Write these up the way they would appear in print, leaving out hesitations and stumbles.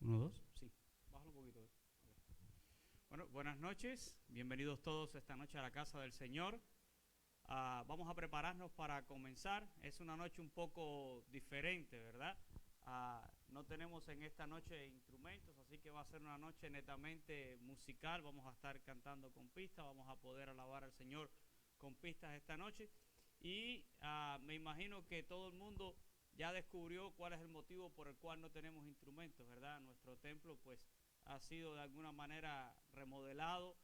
Uno, dos, sí. Bájalo un poquito. Bueno, buenas noches. Bienvenidos todos esta noche a la casa del Señor. Vamos a prepararnos para comenzar. Es una noche un poco diferente, ¿verdad? No tenemos en esta noche instrumentos, así que va a ser una noche netamente musical. Vamos a estar cantando con pistas, vamos a poder alabar al Señor con pistas esta noche. Y me imagino que todo el mundo ya descubrió cuál es el motivo por el cual no tenemos instrumentos, ¿verdad? Nuestro templo pues ha sido de alguna manera remodelado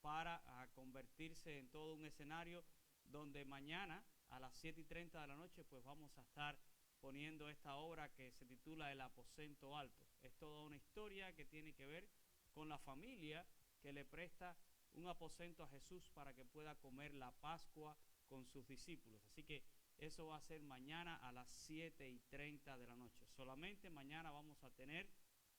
para convertirse en todo un escenario donde mañana a las 7:30 de la noche pues vamos a estar poniendo esta obra que se titula El Aposento Alto. Es toda una historia que tiene que ver con la familia que le presta un aposento a Jesús para que pueda comer la Pascua con sus discípulos. Así que eso va a ser mañana a las 7:30 de la noche. Solamente mañana vamos a tener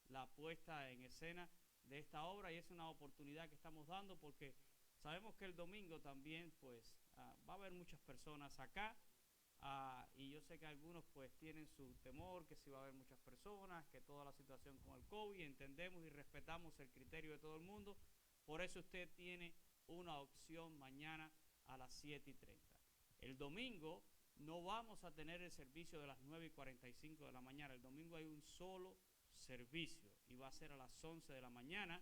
la puesta en escena de esta obra y es una oportunidad que estamos dando porque sabemos que el domingo también pues va a haber muchas personas acá y yo sé que algunos pues tienen su temor, que si va a haber muchas personas, que toda la situación con el COVID, entendemos y respetamos el criterio de todo el mundo, por eso usted tiene una opción mañana a las 7:30. El domingo no vamos a tener el servicio de las 9:45 de la mañana, el domingo hay un solo servicio y va a ser a las 11 de la mañana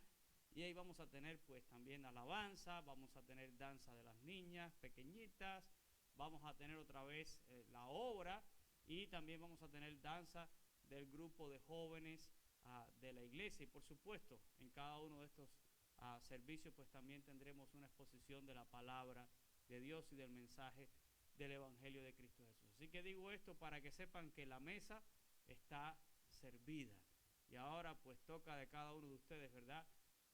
y ahí vamos a tener pues también alabanza, vamos a tener danza de las niñas pequeñitas, vamos a tener otra vez la obra y también vamos a tener danza del grupo de jóvenes de la iglesia y por supuesto en cada uno de estos servicios pues también tendremos una exposición de la palabra de Dios y del mensaje del Evangelio de Cristo Jesús. Así que digo esto para que sepan que la mesa está servida. Y ahora pues toca de cada uno de ustedes, ¿verdad?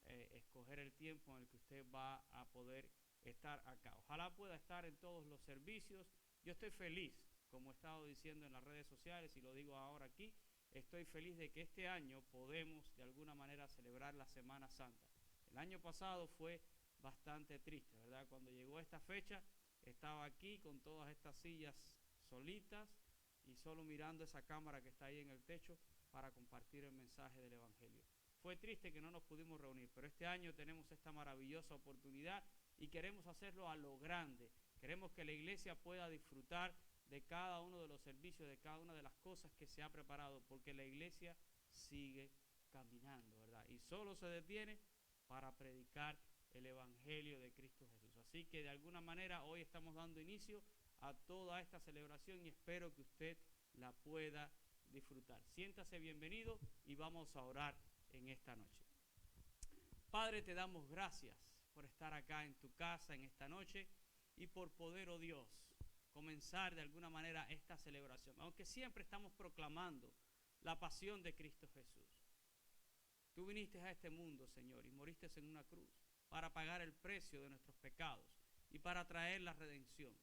Escoger el tiempo en el que usted va a poder estar acá. Ojalá pueda estar en todos los servicios. Yo estoy feliz, como he estado diciendo en las redes sociales y lo digo ahora aquí, estoy feliz de que este año podemos de alguna manera celebrar la Semana Santa. El año pasado fue bastante triste, ¿verdad? Cuando llegó esta fecha, estaba aquí con todas estas sillas solitas y solo mirando esa cámara que está ahí en el techo para compartir el mensaje del Evangelio. Fue triste que no nos pudimos reunir, pero este año tenemos esta maravillosa oportunidad y queremos hacerlo a lo grande. Queremos que la iglesia pueda disfrutar de cada uno de los servicios, de cada una de las cosas que se ha preparado, porque la iglesia sigue caminando, ¿verdad? Y solo se detiene para predicar el Evangelio de Cristo Jesús. Así que de alguna manera hoy estamos dando inicio a toda esta celebración y espero que usted la pueda disfrutar. Siéntase bienvenido y vamos a orar en esta noche. Padre, te damos gracias por estar acá en tu casa en esta noche y por poder, oh Dios, comenzar de alguna manera esta celebración. Aunque siempre estamos proclamando la pasión de Cristo Jesús. Tú viniste a este mundo, Señor, y moriste en una cruz para pagar el precio de nuestros pecados y para traer la redención.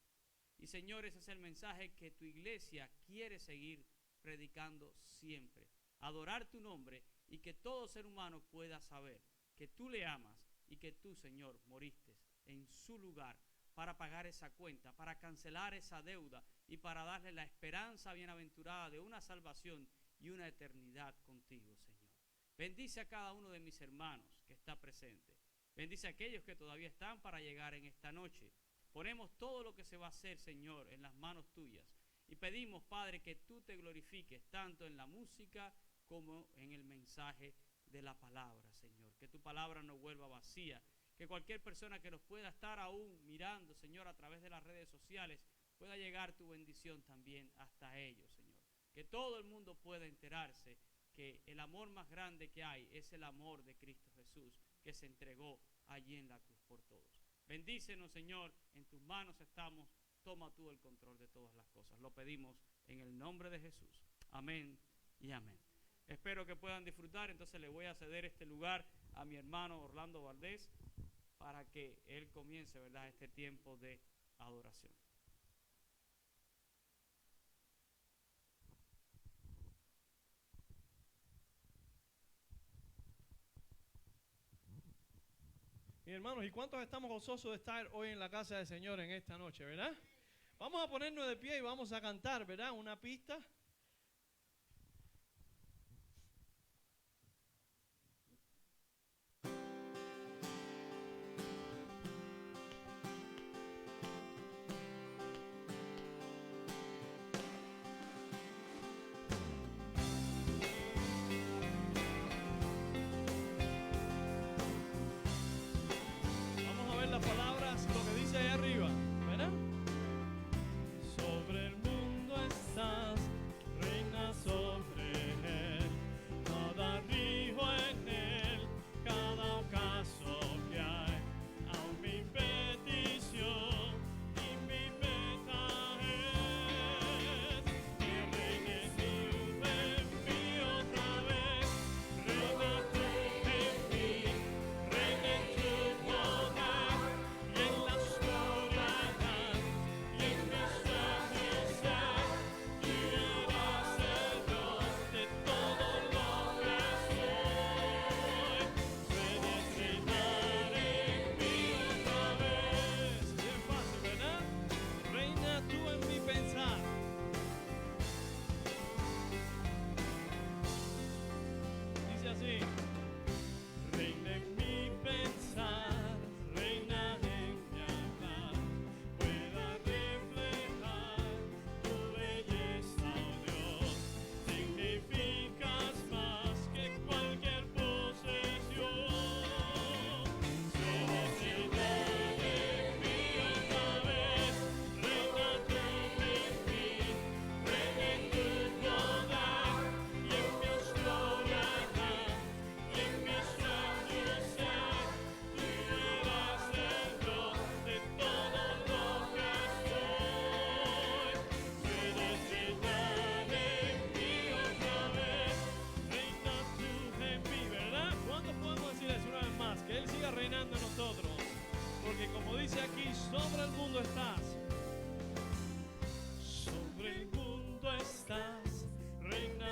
Y Señor, ese es el mensaje que tu iglesia quiere seguir predicando siempre. Adorar tu nombre y que todo ser humano pueda saber que tú le amas y que tú, Señor, moriste en su lugar para pagar esa cuenta, para cancelar esa deuda y para darle la esperanza bienaventurada de una salvación y una eternidad contigo, Señor. Bendice a cada uno de mis hermanos que está presente. Bendice a aquellos que todavía están para llegar en esta noche. Ponemos todo lo que se va a hacer, Señor, en las manos tuyas. Y pedimos, Padre, que tú te glorifiques tanto en la música como en el mensaje de la palabra, Señor. Que tu palabra no vuelva vacía. Que cualquier persona que nos pueda estar aún mirando, Señor, a través de las redes sociales, pueda llegar tu bendición también hasta ellos, Señor. Que todo el mundo pueda enterarse que el amor más grande que hay es el amor de Cristo Jesús, que se entregó allí en la cruz por todos. Bendícenos, Señor, en tus manos estamos, toma tú el control de todas las cosas. Lo pedimos en el nombre de Jesús. Amén y amén. Espero que puedan disfrutar, entonces le voy a ceder este lugar a mi hermano Orlando Valdés para que él comience, ¿verdad?, este tiempo de adoración. Mis hermanos, ¿y cuántos estamos gozosos de estar hoy en la casa del Señor en esta noche, verdad? Vamos a ponernos de pie y vamos a cantar, ¿verdad? Una pista.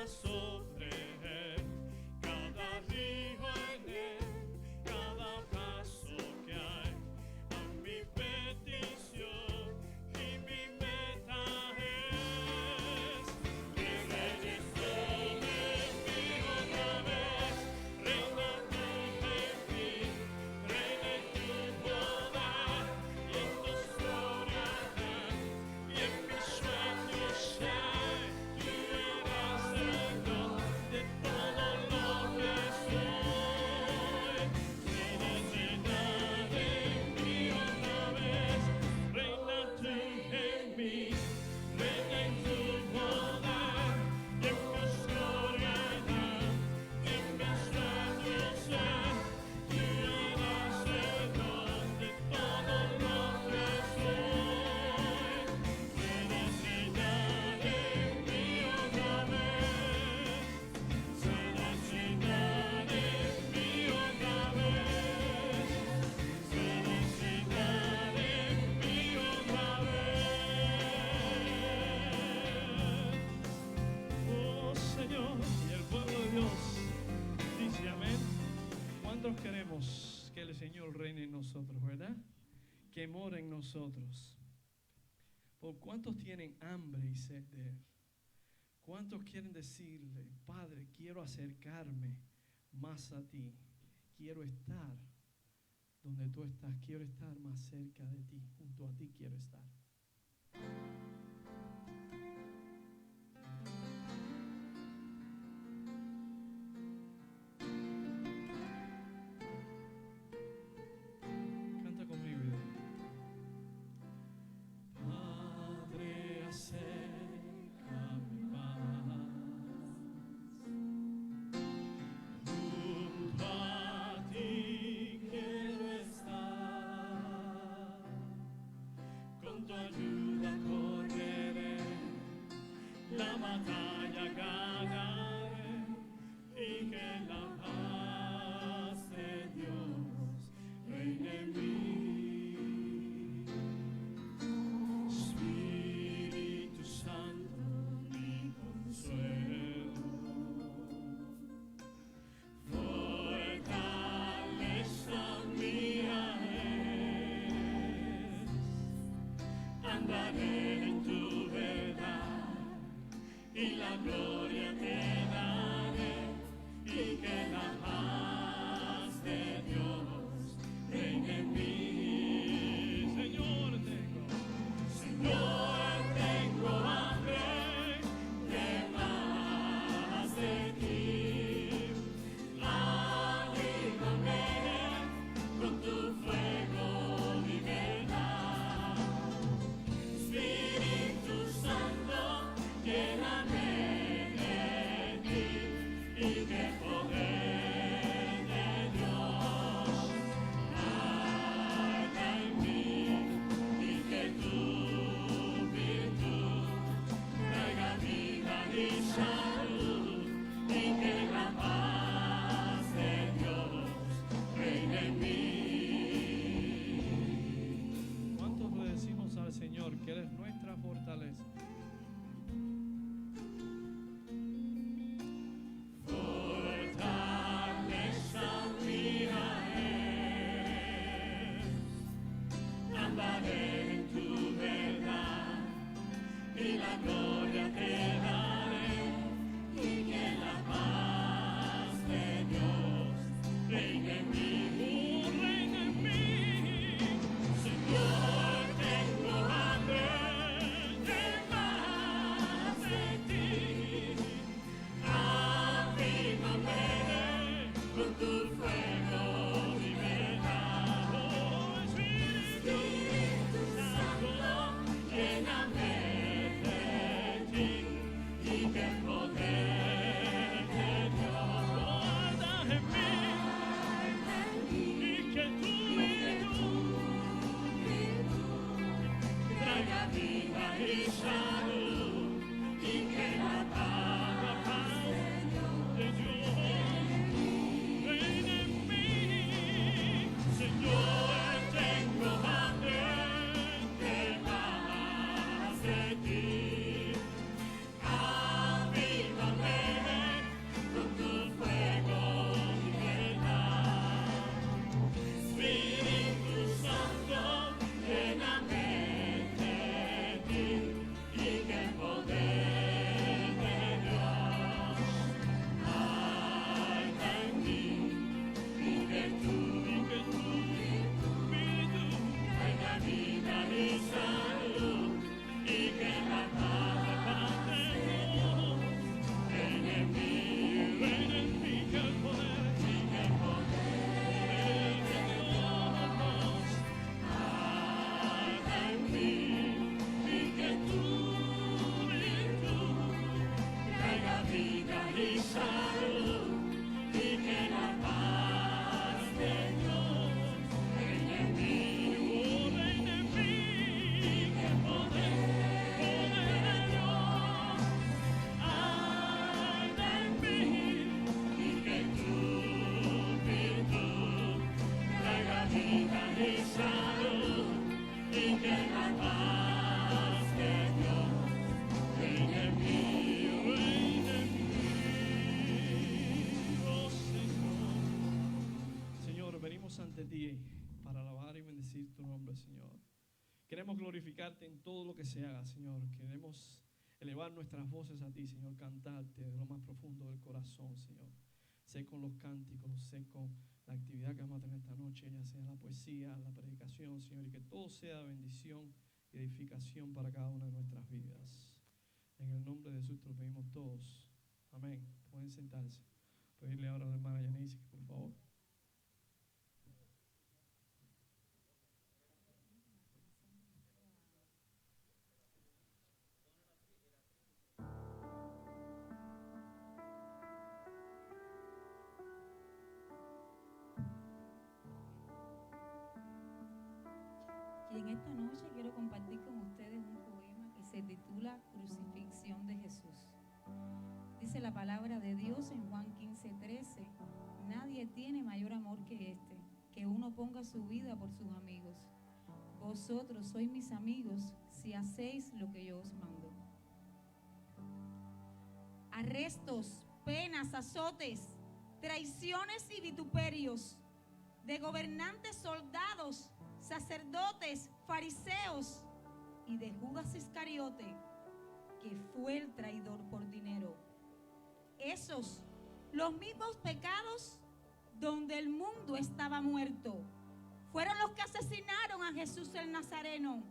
sobre él, cada río en él, cada paso que hay, a mi petición y mi meta es que reyes sobre mí otra vez, reina tú en mí, reina en tu poder y en tu gloria y en mis sueños sé, tú eres el Dios de todo lo que soy. Eres reina de mí otra vez, reina tú en mí, reina en tu poder y en mis gloria y en mis sueños sé, tú eres el Dios de todo lo que soy. Eres reina de mí otra vez, serás reina de mí otra vez, serás reina de mí otra vez. Oh Señor, y el pueblo de Dios dice amén. ¿Cuántos queremos que el Señor reine en nosotros, verdad? Que mora en nosotros. ¿Por cuántos tienen hambre y sed de Él? ¿Cuántos quieren decirle, Padre, quiero acercarme más a ti? Quiero estar donde tú estás. Quiero estar más cerca de ti. Junto a ti quiero estar. Canta conmigo. Padre, acércame más, junto a ti quiero estar, con tu ayuda correré, la batalla ganaré, y que la paz de Dios reine en mí. Espíritu Santo, mi consuelo, fortaleza mía es, andaré en tu verdad y la gloria te daré, y que la paz de Dios reine en mí. Señor, tengo hambre de más de ti. Avívame con tu fuego y verdad. Espíritu Santo, lléname venimos ante ti para alabar y bendecir tu nombre, Señor. Queremos glorificarte en todo lo que se haga, Señor. Queremos elevar nuestras voces a ti, Señor, cantarte de lo más profundo del corazón, Señor. Sé con los cánticos, sé con la actividad que vamos a tener esta noche, ya sea la poesía, la predicación, Señor, y que todo sea bendición y edificación para cada una de nuestras vidas. En el nombre de Jesús te lo pedimos todos. Amén. Pueden sentarse. Pedirle ahora a la hermana Yaneisi que por favor. Y en esta noche quiero compartir con ustedes un poema que se titula Crucifixión de Jesús. Dice la palabra de Dios en Juan 15:13: nadie tiene mayor amor que este, que uno ponga su vida por sus amigos. Vosotros sois mis amigos si hacéis lo que yo os mando. Arrestos, penas, azotes, traiciones y vituperios de gobernantes, soldados, sacerdotes, fariseos y de Judas Iscariote, que fue el traidor por dinero. Esos, los mismos pecados donde el mundo estaba muerto, fueron los que asesinaron a Jesús el Nazareno,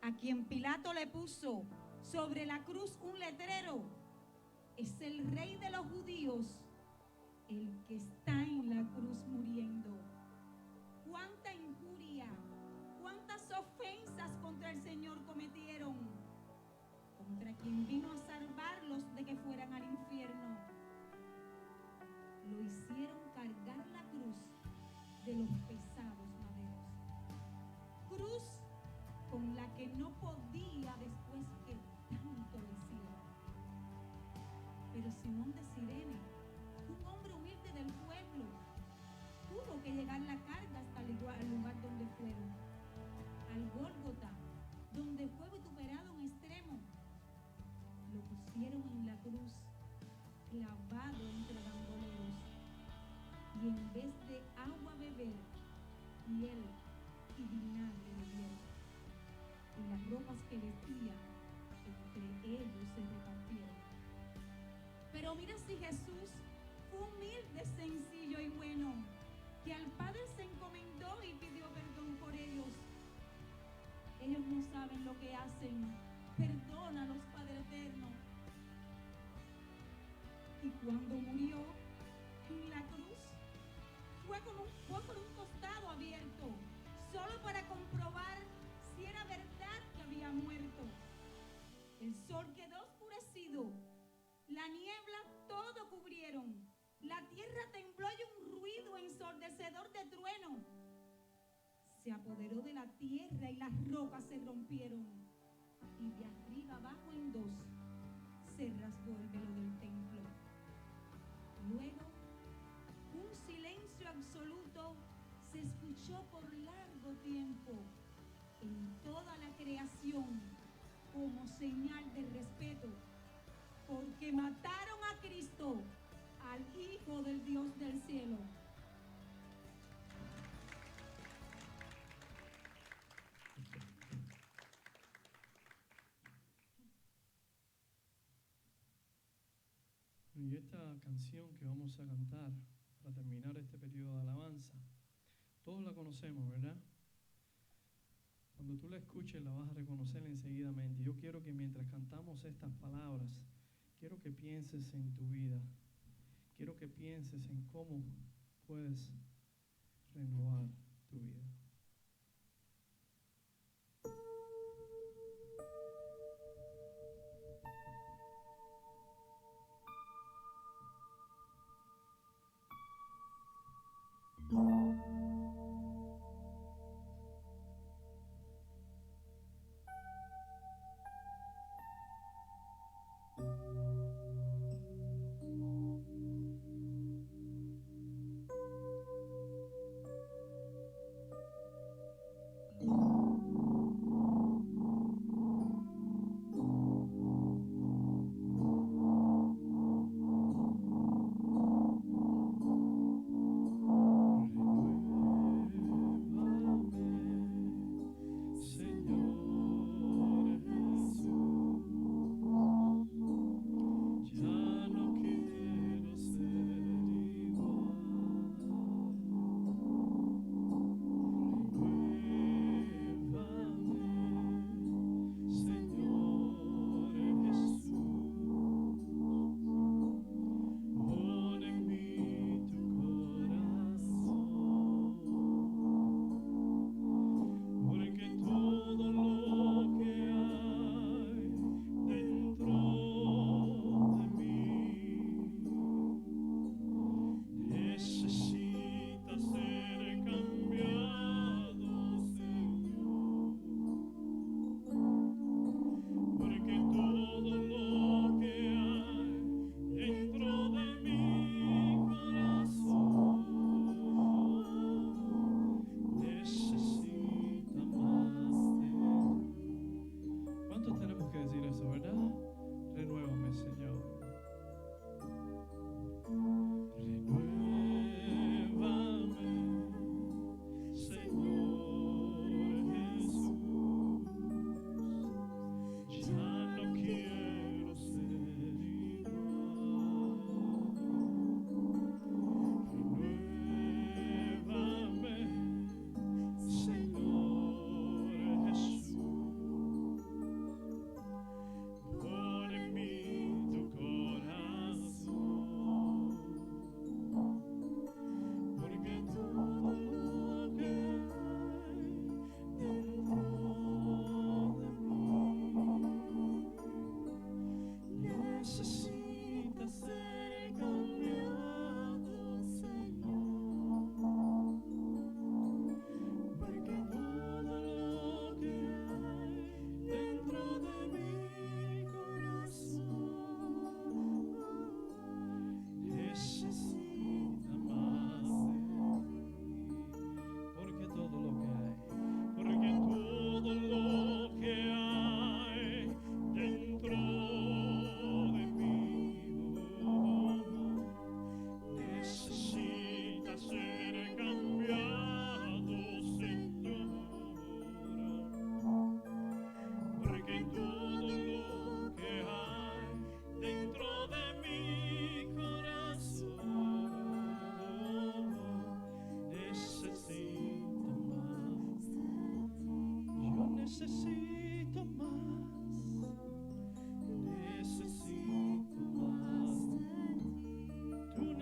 a quien Pilato le puso sobre la cruz un letrero: es el Rey de los judíos, el que está en la cruz muriendo. Cuánta injuria, cuántas ofensas contra el Señor cometieron, contra quien vino a salvarlos de que fueran al infierno. Lo hicieron cargar la cruz de los pesados maderos, cruz con la que no podía después que tanto lo hicieron. Pero Simón de Cirene, un hombre humilde del pueblo, tuvo que llegar la carga hasta el lugar donde fueron, al Gólgota, donde fue vituperado en extremo. Lo pusieron en la cruz, clavado entre bandoleros, y en vez de agua beber, miel y vinagre bebieron. Y las ropas que vestía, entre ellos se repartieron. Pero mira si Jesús fue humilde, sencillo y bueno, que al Padre se encomendó y pidió perdón por ellos. Ellos no saben lo que hacen. Perdónalos, Padre eterno. Y cuando murió en la cruz, fue con un costado abierto, solo para comprobar si era verdad que había muerto. El sol quedó oscurecido, la niebla todo cubrieron, la tierra tembló y un ruido ensordecedor de trueno se apoderó de la tierra y las rocas se rompieron, y de arriba abajo en dos se rasgó el velo del templo. Luego, un silencio absoluto se escuchó por largo tiempo en toda la creación como señal de respeto, porque mataron a Cristo, al Hijo del Dios del cielo. Y esta canción que vamos a cantar para terminar este periodo de alabanza, todos la conocemos, ¿verdad? Cuando tú la escuches la vas a reconocer enseguidamente. Yo quiero que mientras cantamos estas palabras, quiero que pienses en tu vida. Quiero que pienses en cómo puedes renovar tu vida.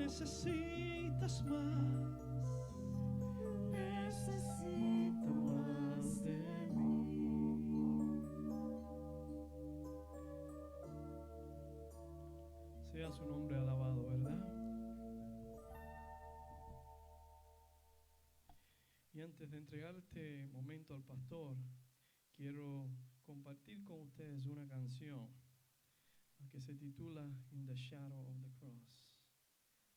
necesitas más. Necesito más de mí. Sea su nombre alabado, ¿verdad? Y antes de entregar este momento al pastor, quiero compartir con ustedes una canción que se titula In the Shadow of the Cross,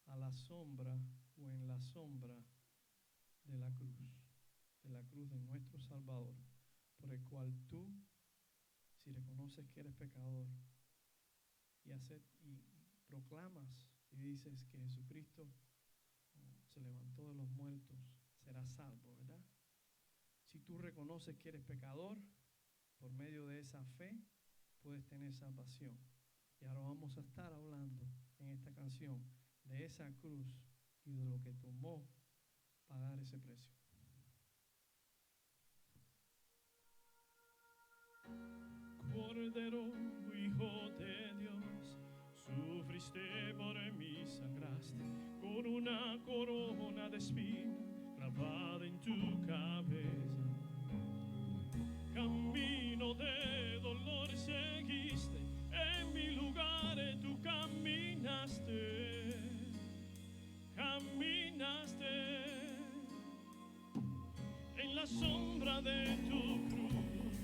a la sombra o en la sombra de la cruz de nuestro Salvador, por el cual tú, si reconoces que eres pecador y proclamas y dices que Jesucristo se levantó de los muertos, serás salvo, ¿verdad? Si tú reconoces que eres pecador, por medio de esa fe puedes tener salvación. Y ahora vamos a estar hablando en esta canción de esa cruz y de lo que tomó pagar ese precio. Cordero, Hijo de Dios, sufriste por mí, sangraste con una corona de espinas clavada en tu cabeza. Camino de dolor seguiste, en mi lugar tú caminaste, en la sombra de tu cruz,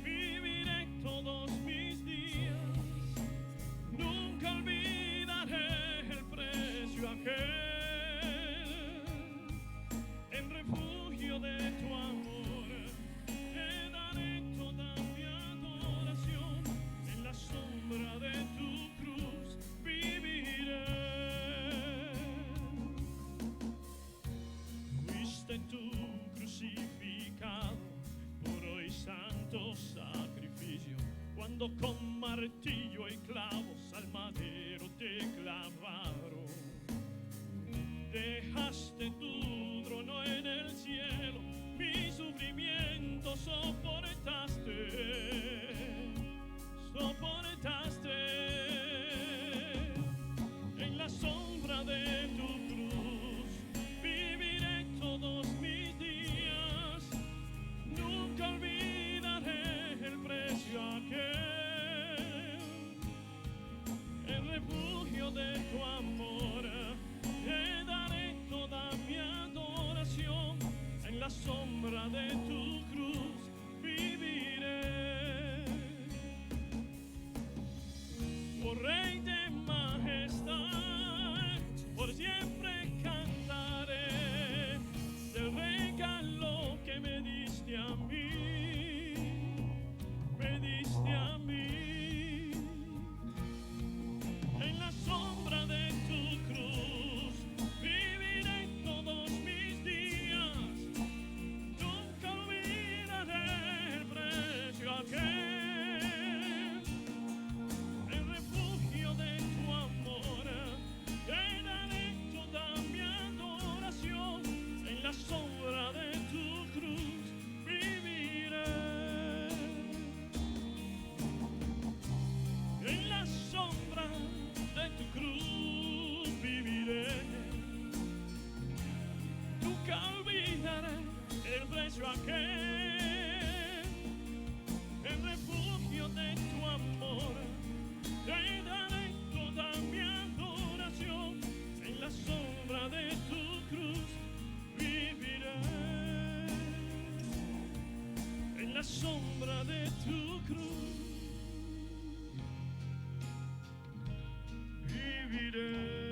viviré todos mis días, nunca olvidaré el precio aquel, en refugio de tu amor, te daré toda mi adoración, en la sombra de tu cruz viviré. Fuiste tú crucificado, puro y santo sacrificio, cuando con martillo y clavos al madero te clavaron. Dejaste tu trono en el cielo, mi sufrimiento soportaste. En la sombra de tu cruz viviré todos mis días, nunca olvidaré el precio aquel, el refugio de tu amor, te daré toda mi adoración, en la sombra de tu cruz viviré. Oh Rey de majestad, por siempre cantaré del regalo que me diste a mí, En la sombra de tu cruz viviré todos mis días, nunca olvidaré el precio aquel, el refugio de tu amor, te daré toda mi adoración, en la sombra de tu cruz viviré. En la sombra de tu cruz viviré, nunca olvidaré el precio aquel, el refugio de tu amor, te daré toda mi adoración, en la sombra de tu cruz viviré, en la sombra de tu cruz viviré.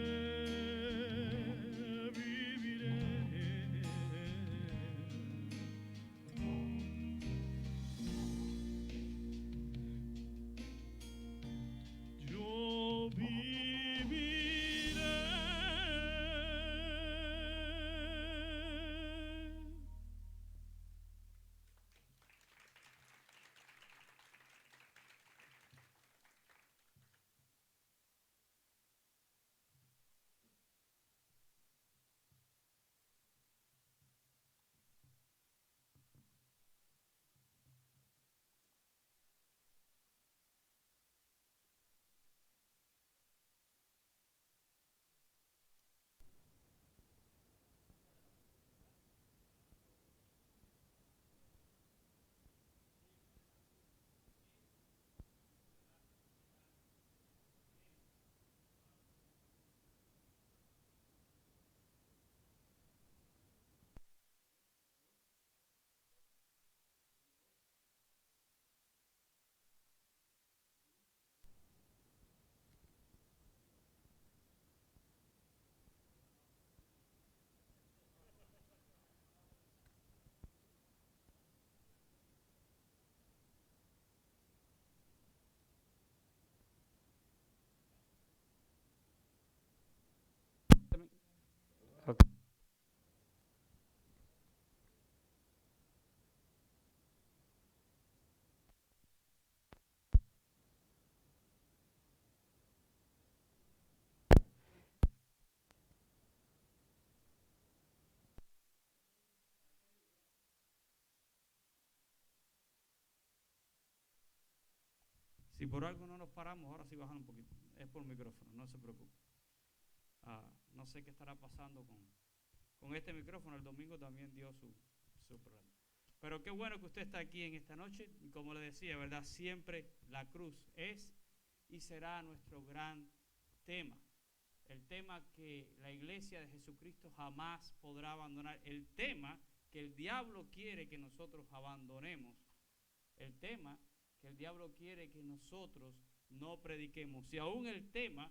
Yo viviré. Ok. Si por algo no nos paramos, ahora sí bajan un poquito. Es por micrófono, no se preocupe. No sé qué estará pasando con este micrófono. El domingo también dio su problema. Pero qué bueno que usted está aquí en esta noche. Y como le decía, ¿verdad? Siempre la cruz es y será nuestro gran tema. El tema que la iglesia de Jesucristo jamás podrá abandonar. El tema que el diablo quiere que nosotros abandonemos. El tema que el diablo quiere que nosotros no prediquemos. Y aún el tema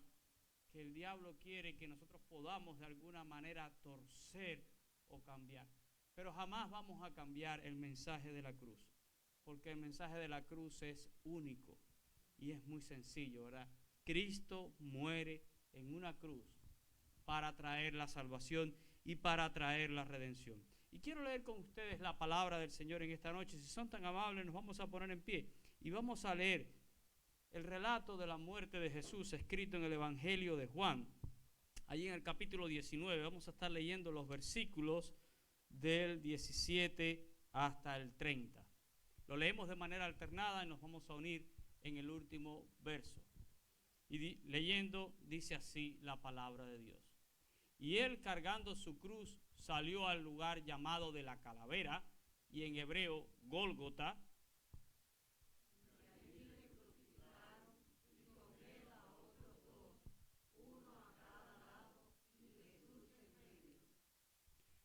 que el diablo quiere que nosotros podamos de alguna manera torcer o cambiar. Pero jamás vamos a cambiar el mensaje de la cruz, porque el mensaje de la cruz es único y es muy sencillo, ¿verdad? Cristo muere en una cruz para traer la salvación y para traer la redención. Y quiero leer con ustedes la palabra del Señor en esta noche. Si son tan amables, nos vamos a poner en pie y vamos a leer el relato de la muerte de Jesús escrito en el Evangelio de Juan. Allí en el capítulo 19 vamos a estar leyendo los versículos del 17 hasta el 30. Lo leemos de manera alternada y nos vamos a unir en el último verso. Y leyendo dice así la palabra de Dios. Y él, cargando su cruz, salió al lugar llamado de la Calavera, y en hebreo Gólgota.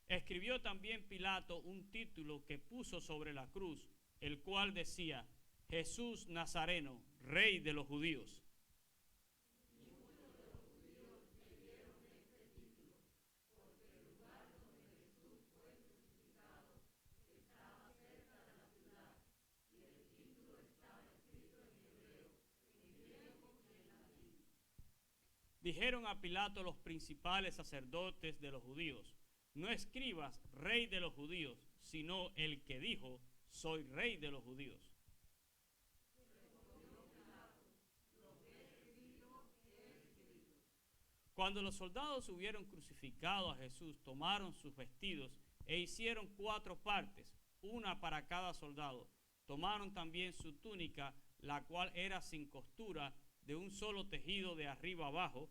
Escribió también Pilato un título que puso sobre la cruz, el cual decía: Jesús Nazareno, Rey de los Judíos. Dijeron a Pilato los principales sacerdotes de los judíos: no escribas Rey de los Judíos, sino el que dijo: soy Rey de los Judíos. Cuando los soldados hubieron crucificado a Jesús, tomaron sus vestidos e hicieron 4 partes, una para cada soldado. Tomaron también su túnica, la cual era sin costura, de un solo tejido de arriba abajo.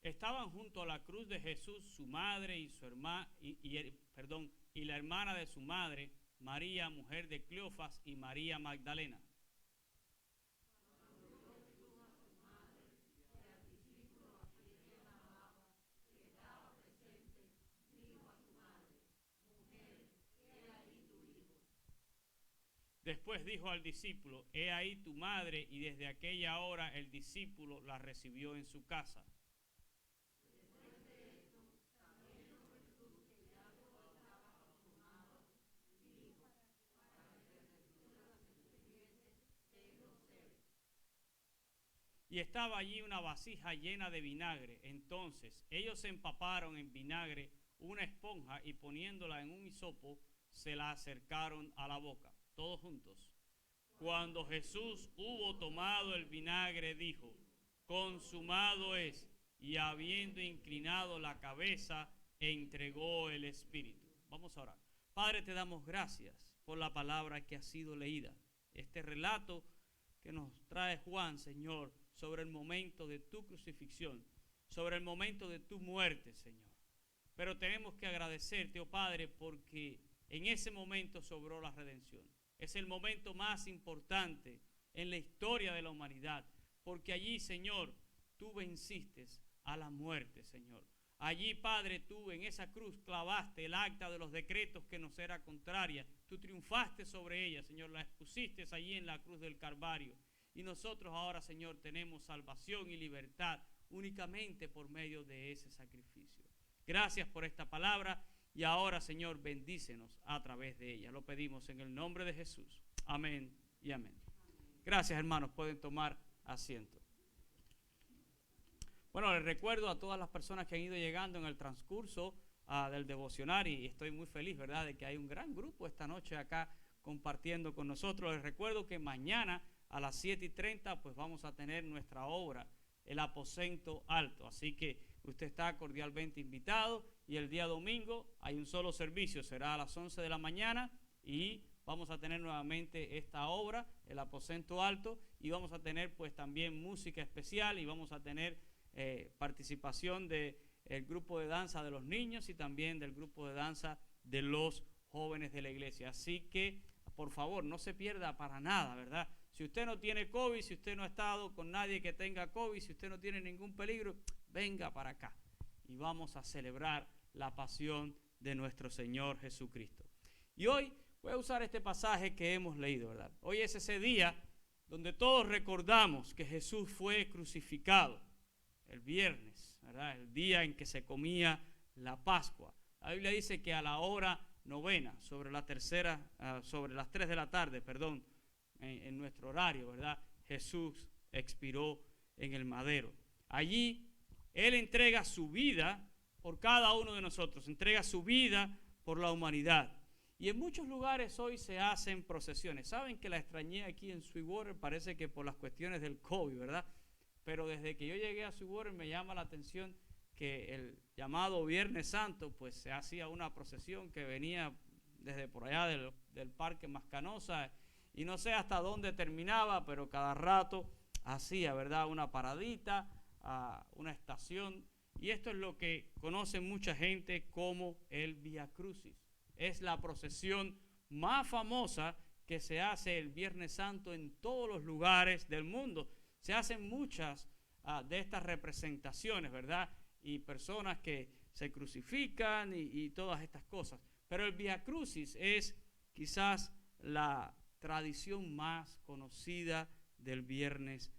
Estaban junto a la cruz de Jesús su madre y su hermana y la hermana de su madre, María, mujer de Cleofas, y María Magdalena. Después dijo al discípulo: he ahí tu madre, y desde aquella hora el discípulo la recibió en su casa. Y estaba allí una vasija llena de vinagre. Entonces ellos se empaparon en vinagre una esponja y poniéndola en un hisopo se la acercaron a la boca. Todos juntos. Cuando Jesús hubo tomado el vinagre, dijo: consumado es, y habiendo inclinado la cabeza, entregó el espíritu. Vamos a orar. Padre, te damos gracias por la palabra que ha sido leída. Este relato que nos trae Juan, Señor, sobre el momento de tu crucifixión, sobre el momento de tu muerte, Señor. Pero tenemos que agradecerte, oh Padre, porque en ese momento sobró la redención. Es el momento más importante en la historia de la humanidad, porque allí, Señor, tú venciste a la muerte, Señor. Allí, Padre, tú en esa cruz clavaste el acta de los decretos que nos era contraria. Tú triunfaste sobre ella, Señor, la expusiste allí en la cruz del Calvario. Y nosotros ahora, Señor, tenemos salvación y libertad únicamente por medio de ese sacrificio. Gracias por esta palabra y ahora, Señor, bendícenos a través de ella. Lo pedimos en el nombre de Jesús. Amén y amén. Gracias, hermanos. Pueden tomar asiento. Bueno, les recuerdo a todas las personas que han ido llegando en el transcurso del devocional y estoy muy feliz, ¿verdad?, de que hay un gran grupo esta noche acá compartiendo con nosotros. Les recuerdo que mañana a las 7:30 pues vamos a tener nuestra obra, el aposento alto. Así que usted está cordialmente invitado y el día domingo hay un solo servicio, será a las 11 de la mañana y vamos a tener nuevamente esta obra, el aposento alto, y vamos a tener pues también música especial y vamos a tener participación del grupo de danza de los niños y también del grupo de danza de los jóvenes de la iglesia. Así que, por favor, no se pierda para nada, ¿verdad? Si usted no tiene COVID, si usted no ha estado con nadie que tenga COVID, si usted no tiene ningún peligro, venga para acá y vamos a celebrar la pasión de nuestro Señor Jesucristo. Y hoy voy a usar este pasaje que hemos leído, ¿verdad? Hoy es ese día donde todos recordamos que Jesús fue crucificado. El viernes, ¿verdad?, el día en que se comía la Pascua. La Biblia dice que a la hora novena, sobre las 3 de la tarde, en nuestro horario, ¿verdad?, Jesús expiró en el madero. Allí Él entrega su vida por cada uno de nosotros, entrega su vida por la humanidad. Y en muchos lugares hoy se hacen procesiones. Saben que la extrañé aquí en Sweetwater, parece que por las cuestiones del COVID, ¿verdad? Pero desde que yo llegué a Sweetwater me llama la atención que el llamado Viernes Santo, pues se hacía una procesión que venía desde por allá del Parque Mascanosa y no sé hasta dónde terminaba, pero cada rato hacía, ¿verdad?, una paradita, una estación. Y esto es lo que conoce mucha gente como el Vía Crucis. Es la procesión más famosa que se hace el Viernes Santo en todos los lugares del mundo. Se hacen muchas de estas representaciones, ¿verdad? Y personas que se crucifican y todas estas cosas. Pero el Vía Crucis es quizás la tradición más conocida del Viernes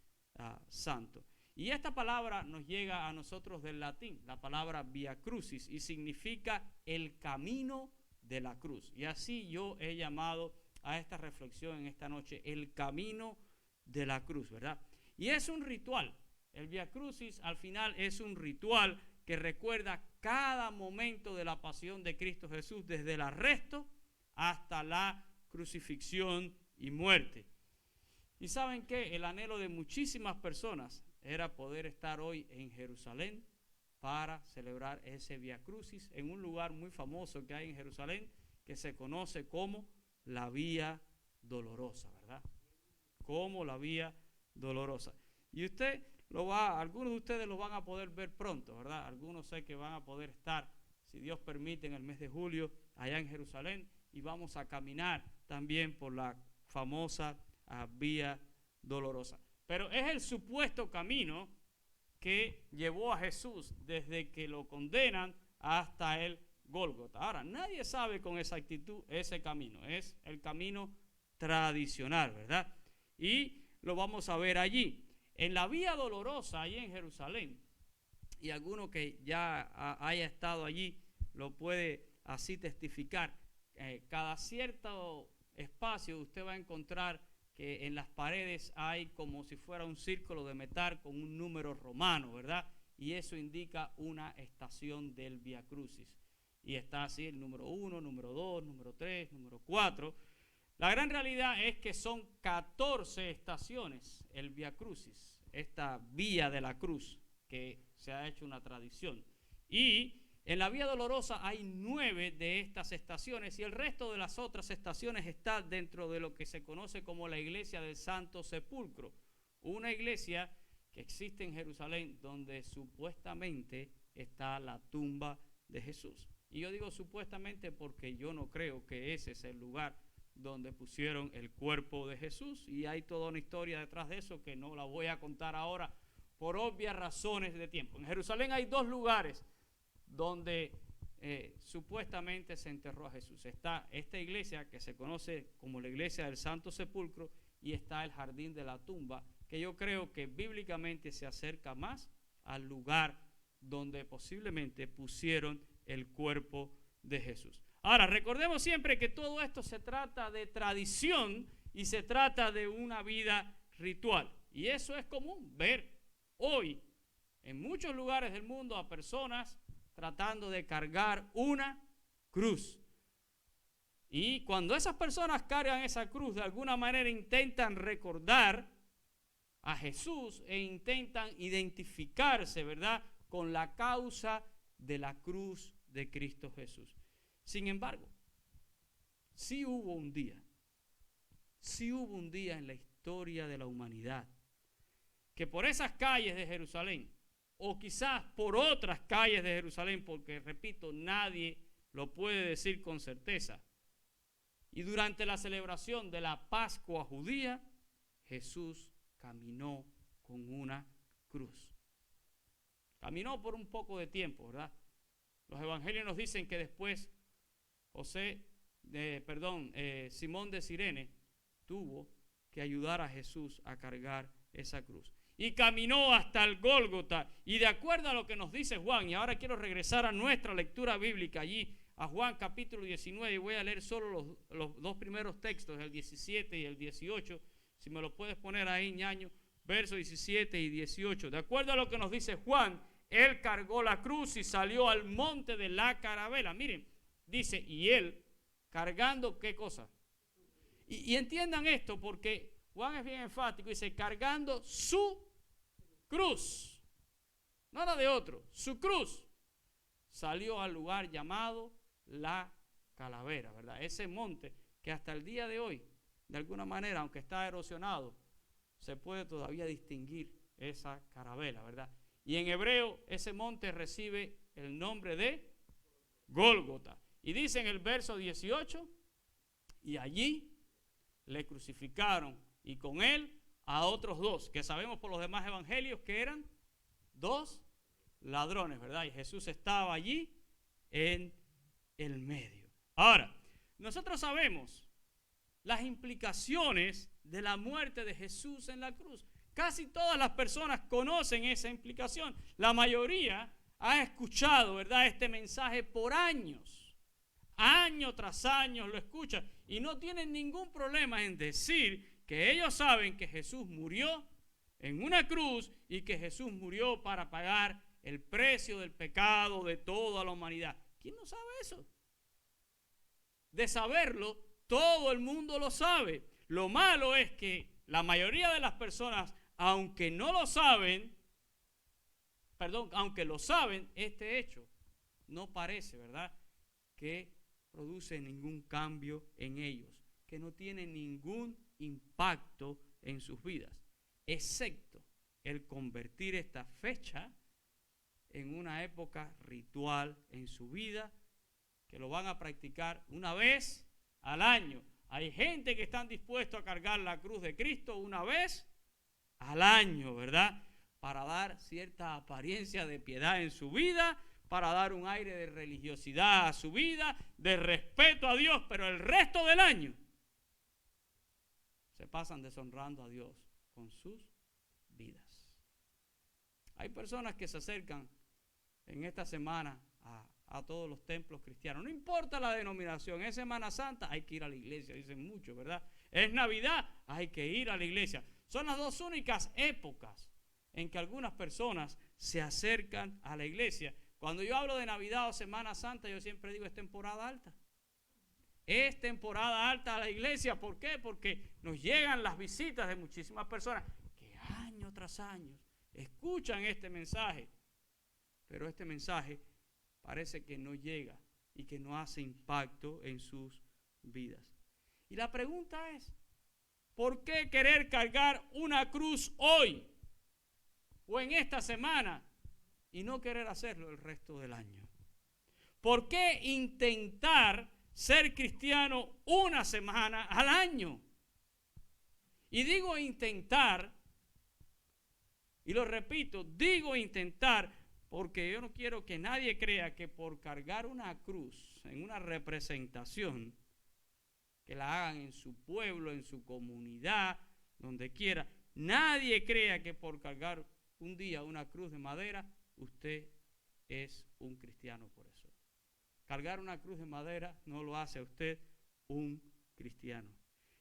Santo. Y esta palabra nos llega a nosotros del latín, la palabra Vía Crucis, y significa el camino de la cruz. Y así yo he llamado a esta reflexión en esta noche, el camino de la cruz, ¿verdad? Y es un ritual. El Vía Crucis al final es un ritual que recuerda cada momento de la pasión de Cristo Jesús, desde el arresto hasta la crucifixión y muerte. Y saben que el anhelo de muchísimas personas era poder estar hoy en Jerusalén para celebrar ese Vía Crucis en un lugar muy famoso que hay en Jerusalén que se conoce como la Vía Dolorosa, ¿verdad? Como la Vía Dolorosa. Y algunos de ustedes lo van a poder ver pronto, ¿verdad? Algunos sé que van a poder estar, si Dios permite, en el mes de julio allá en Jerusalén y vamos a caminar también por la famosa Vía Dolorosa. Pero es el supuesto camino que llevó a Jesús desde que lo condenan hasta el Gólgota. Ahora, nadie sabe con exactitud ese camino. Es el camino tradicional, ¿verdad? Y lo vamos a ver allí. En la Vía Dolorosa, allí en Jerusalén, y alguno que ya haya estado allí lo puede así testificar. Cada cierto espacio usted va a encontrar que en las paredes hay como si fuera un círculo de metal con un número romano, ¿verdad? Y eso indica una estación del Vía Crucis. Y está así el número 1, número 2, número 3, número 4. La gran realidad es que son 14 estaciones el Vía Crucis, esta vía de la cruz que se ha hecho una tradición. Y en la Vía Dolorosa hay 9 de estas estaciones y el resto de las otras estaciones está dentro de lo que se conoce como la Iglesia del Santo Sepulcro, una iglesia que existe en Jerusalén donde supuestamente está la tumba de Jesús. Y yo digo supuestamente porque yo no creo que ese es el lugar donde pusieron el cuerpo de Jesús y hay toda una historia detrás de eso que no la voy a contar ahora por obvias razones de tiempo. En Jerusalén hay 2 lugares donde supuestamente se enterró a Jesús. Está esta iglesia que se conoce como la iglesia del Santo Sepulcro y está el jardín de la tumba, que yo creo que bíblicamente se acerca más al lugar donde posiblemente pusieron el cuerpo de Jesús. Ahora, recordemos siempre que todo esto se trata de tradición y se trata de una vida ritual. Y eso es común ver hoy en muchos lugares del mundo a personas tratando de cargar una cruz. Y cuando esas personas cargan esa cruz, de alguna manera intentan recordar a Jesús e intentan identificarse, ¿verdad?, con la causa de la cruz de Cristo Jesús. Sin embargo, sí hubo un día en la historia de la humanidad que por esas calles de Jerusalén, o quizás por otras calles de Jerusalén, porque repito, nadie lo puede decir con certeza, y durante la celebración de la Pascua judía, Jesús caminó con una cruz. Caminó por un poco de tiempo, ¿verdad? Los evangelios nos dicen que después Simón de Cirene tuvo que ayudar a Jesús a cargar esa cruz. Y caminó hasta el Gólgota. Y de acuerdo a lo que nos dice Juan, y ahora quiero regresar a nuestra lectura bíblica allí, a Juan capítulo 19, y voy a leer solo los dos primeros textos, el 17 y el 18. Si me lo puedes poner ahí, ñaño, versos 17 y 18. De acuerdo a lo que nos dice Juan, él cargó la cruz y salió al monte de la caravela. Miren, dice, y él cargando, ¿qué cosa? Y entiendan esto, porque Juan es bien enfático, dice, cargando su cruz, no la de otro, su cruz, salió al lugar llamado la Calavera, ¿verdad? Ese monte que hasta el día de hoy, de alguna manera, aunque está erosionado, se puede todavía distinguir esa caravela, ¿verdad? Y en hebreo ese monte recibe el nombre de Gólgota. Y dice en el verso 18, y allí le crucificaron y con él a otros dos, que sabemos por los demás evangelios que eran dos ladrones, ¿verdad? Y Jesús estaba allí en el medio. Ahora, nosotros sabemos las implicaciones de la muerte de Jesús en la cruz. Casi todas las personas conocen esa implicación. La mayoría ha escuchado, ¿verdad?, este mensaje por años. Año tras año lo escuchan y no tienen ningún problema en decir que ellos saben que Jesús murió en una cruz y que Jesús murió para pagar el precio del pecado de toda la humanidad. ¿Quién no sabe eso? De saberlo, todo el mundo lo sabe. Lo malo es que la mayoría de las personas, aunque no lo saben, aunque lo saben, este hecho no parece, ¿verdad?, que produce ningún cambio en ellos, que no tiene ningún impacto en sus vidas, excepto el convertir esta fecha en una época ritual en su vida, que lo van a practicar una vez al año. Hay gente que están dispuestos a cargar la cruz de Cristo una vez al año, ¿verdad?, para dar cierta apariencia de piedad en su vida, para dar un aire de religiosidad a su vida, de respeto a Dios, pero el resto del año se pasan deshonrando a Dios con sus vidas. Hay personas que se acercan en esta semana a todos los templos cristianos. No importa la denominación, es Semana Santa, hay que ir a la iglesia, dicen muchos, ¿verdad? Es Navidad, hay que ir a la iglesia. Son las dos únicas épocas en que algunas personas se acercan a la iglesia. Cuando yo hablo de Navidad o Semana Santa, yo siempre digo es temporada alta. Es temporada alta a la iglesia. ¿Por qué? Porque nos llegan las visitas de muchísimas personas que año tras año escuchan este mensaje, pero este mensaje parece que no llega y que no hace impacto en sus vidas. Y la pregunta es, ¿por qué querer cargar una cruz hoy o en esta semana y no querer hacerlo el resto del año? ¿Por qué intentar ser cristiano una semana al año? Y digo intentar, y lo repito, digo intentar, porque yo no quiero que nadie crea que por cargar una cruz en una representación, que la hagan en su pueblo, en su comunidad, donde quiera, nadie crea que por cargar un día una cruz de madera, usted es un cristiano por eso. Cargar una cruz de madera no lo hace a usted un cristiano.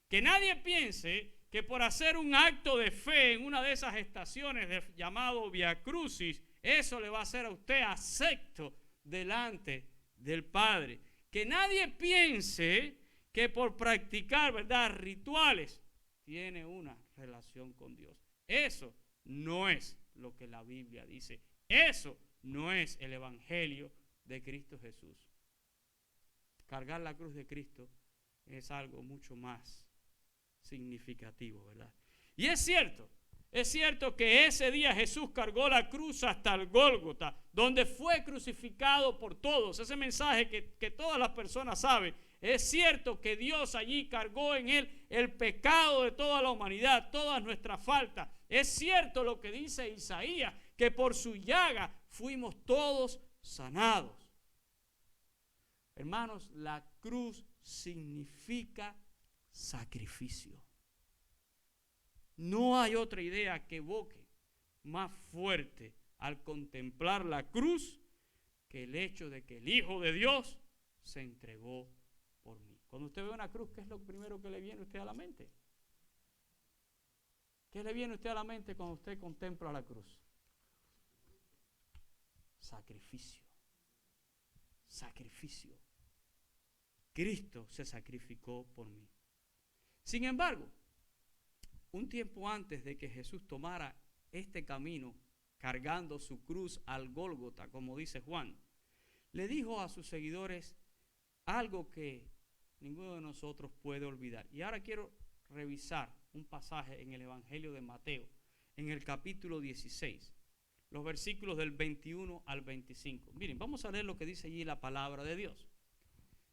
Que nadie piense que por hacer un acto de fe en una de esas estaciones llamado Via Crucis, eso le va a hacer a usted acepto delante del Padre. Que nadie piense que por practicar, ¿verdad?, rituales, tiene una relación con Dios. Eso no es lo que la Biblia dice. Eso no es el Evangelio de Cristo Jesús. Cargar la cruz de Cristo es algo mucho más significativo, ¿verdad? Y es cierto que ese día Jesús cargó la cruz hasta el Gólgota, donde fue crucificado por todos. Ese mensaje que todas las personas saben. Es cierto que Dios allí cargó en él el pecado de toda la humanidad, todas nuestras faltas. Es cierto lo que dice Isaías, que por su llaga fuimos todos sanados. Hermanos, la cruz significa sacrificio. No hay otra idea que evoque más fuerte al contemplar la cruz que el hecho de que el Hijo de Dios se entregó por mí. Cuando usted ve una cruz, ¿qué es lo primero que le viene a usted a la mente? ¿Qué le viene a usted a la mente cuando usted contempla la cruz? Sacrificio. Sacrificio. Cristo se sacrificó por mí. Sin embargo, un tiempo antes de que Jesús tomara este camino, cargando su cruz al Gólgota, como dice Juan, le dijo a sus seguidores algo que ninguno de nosotros puede olvidar. Y ahora quiero revisar un pasaje en el Evangelio de Mateo, en el capítulo 16, los versículos del 21 al 25. Miren, vamos a leer lo que dice allí la palabra de Dios.